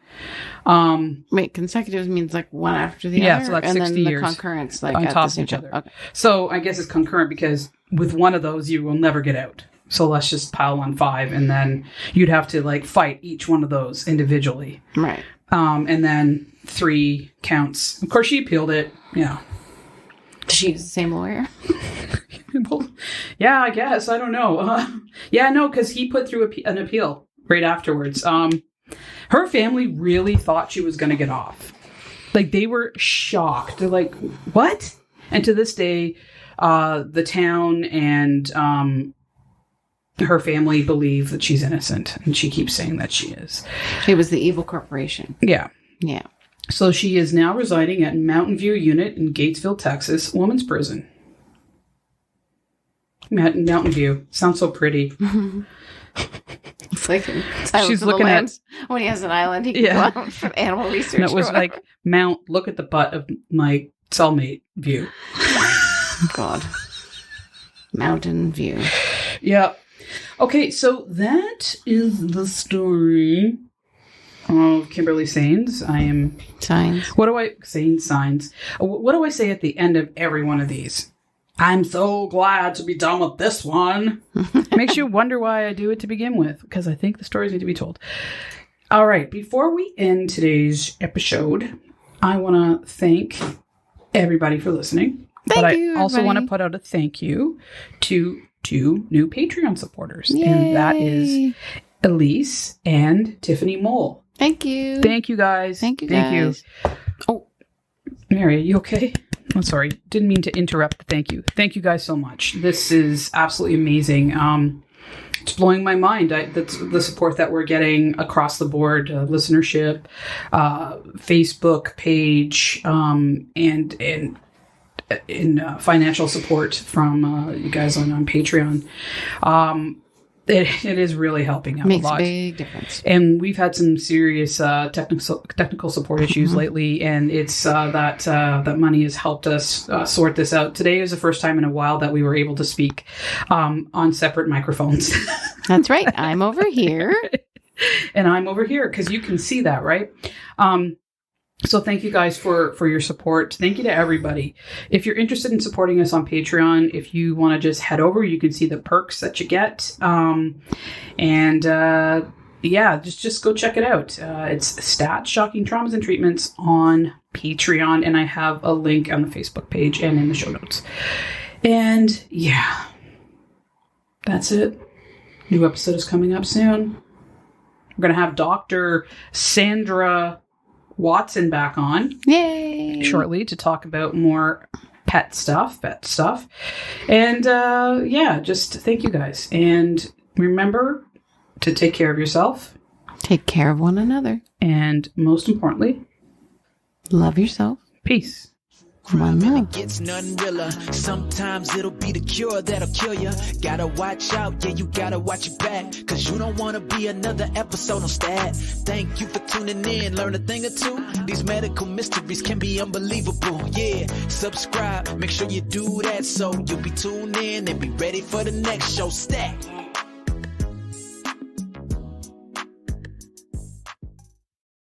Wait, consecutive means like one after the other? Yeah, so like 60 and then years. The concurrence like on top of each other. Okay. So I guess it's concurrent because with one of those, you will never get out. So let's just pile on 5, and then you'd have to like fight each one of those individually. Right. And then 3 counts. Of course, she appealed it. Yeah. She was the same lawyer? Well, yeah, I guess. I don't know. Because he put through an appeal right afterwards. Her family really thought she was going to get off. Like, they were shocked. They're like, what? And to this day, the town and her family believe that she's innocent. And she keeps saying that she is. It was the evil corporation. Yeah. Yeah. So she is now residing at Mountain View Unit in Gatesville, Texas, women's prison. Mountain View. Sounds so pretty. It's like She's looking at when he has an island, he can go out for animal research. And it was like, look at the butt of my cellmate view. God. Mountain view. Yeah. Okay, so that is the story of Kimberly Saenz. I am... Signs. What do I... Signs. What do I say at the end of every one of these? I'm so glad to be done with this one. Makes you wonder why I do it to begin with, because I think the stories need to be told. All right, before we end today's episode, I want to thank everybody for listening. Thank you, I also want to put out a thank you to 2 new Patreon supporters. Yay. And that is Elise and Tiffany Mole. Thank you. Thank you, guys. Thank you, guys. Oh, Mary, are you okay? I'm sorry. Didn't mean to interrupt the thank you. Thank you guys so much. This is absolutely amazing. It's blowing my mind. That's the support that we're getting across the board, listenership, Facebook page, and in financial support from you guys on Patreon. It is really helping out a lot. Makes a big difference. And we've had some serious technical support issues lately, and it's that money has helped us sort this out. Today is the first time in a while that we were able to speak on separate microphones. That's right. I'm over here. And I'm over here, because you can see that, right? So thank you guys for your support. Thank you to everybody. If you're interested in supporting us on Patreon, if you want to just head over, you can see the perks that you get. Just go check it out. It's Stats, Shocking Traumas and Treatments on Patreon. And I have a link on the Facebook page and in the show notes. And yeah, that's it. New episode is coming up soon. We're going to have Dr. Sandra Watson back on. Yay! Shortly to talk about more pet stuff. And just thank you guys. And remember to take care of yourself. Take care of one another. And most importantly, love yourself. Peace. Crime and it gets none realer. Sometimes it'll be the cure that'll kill you. Gotta watch out, yeah, you gotta watch your back, cause you don't wanna be another episode on Stat. Thank you for tuning in, learn a thing or two. These medical mysteries can be unbelievable. Yeah, subscribe, make sure you do that so you'll be tuned in and be ready for the next show. Stat.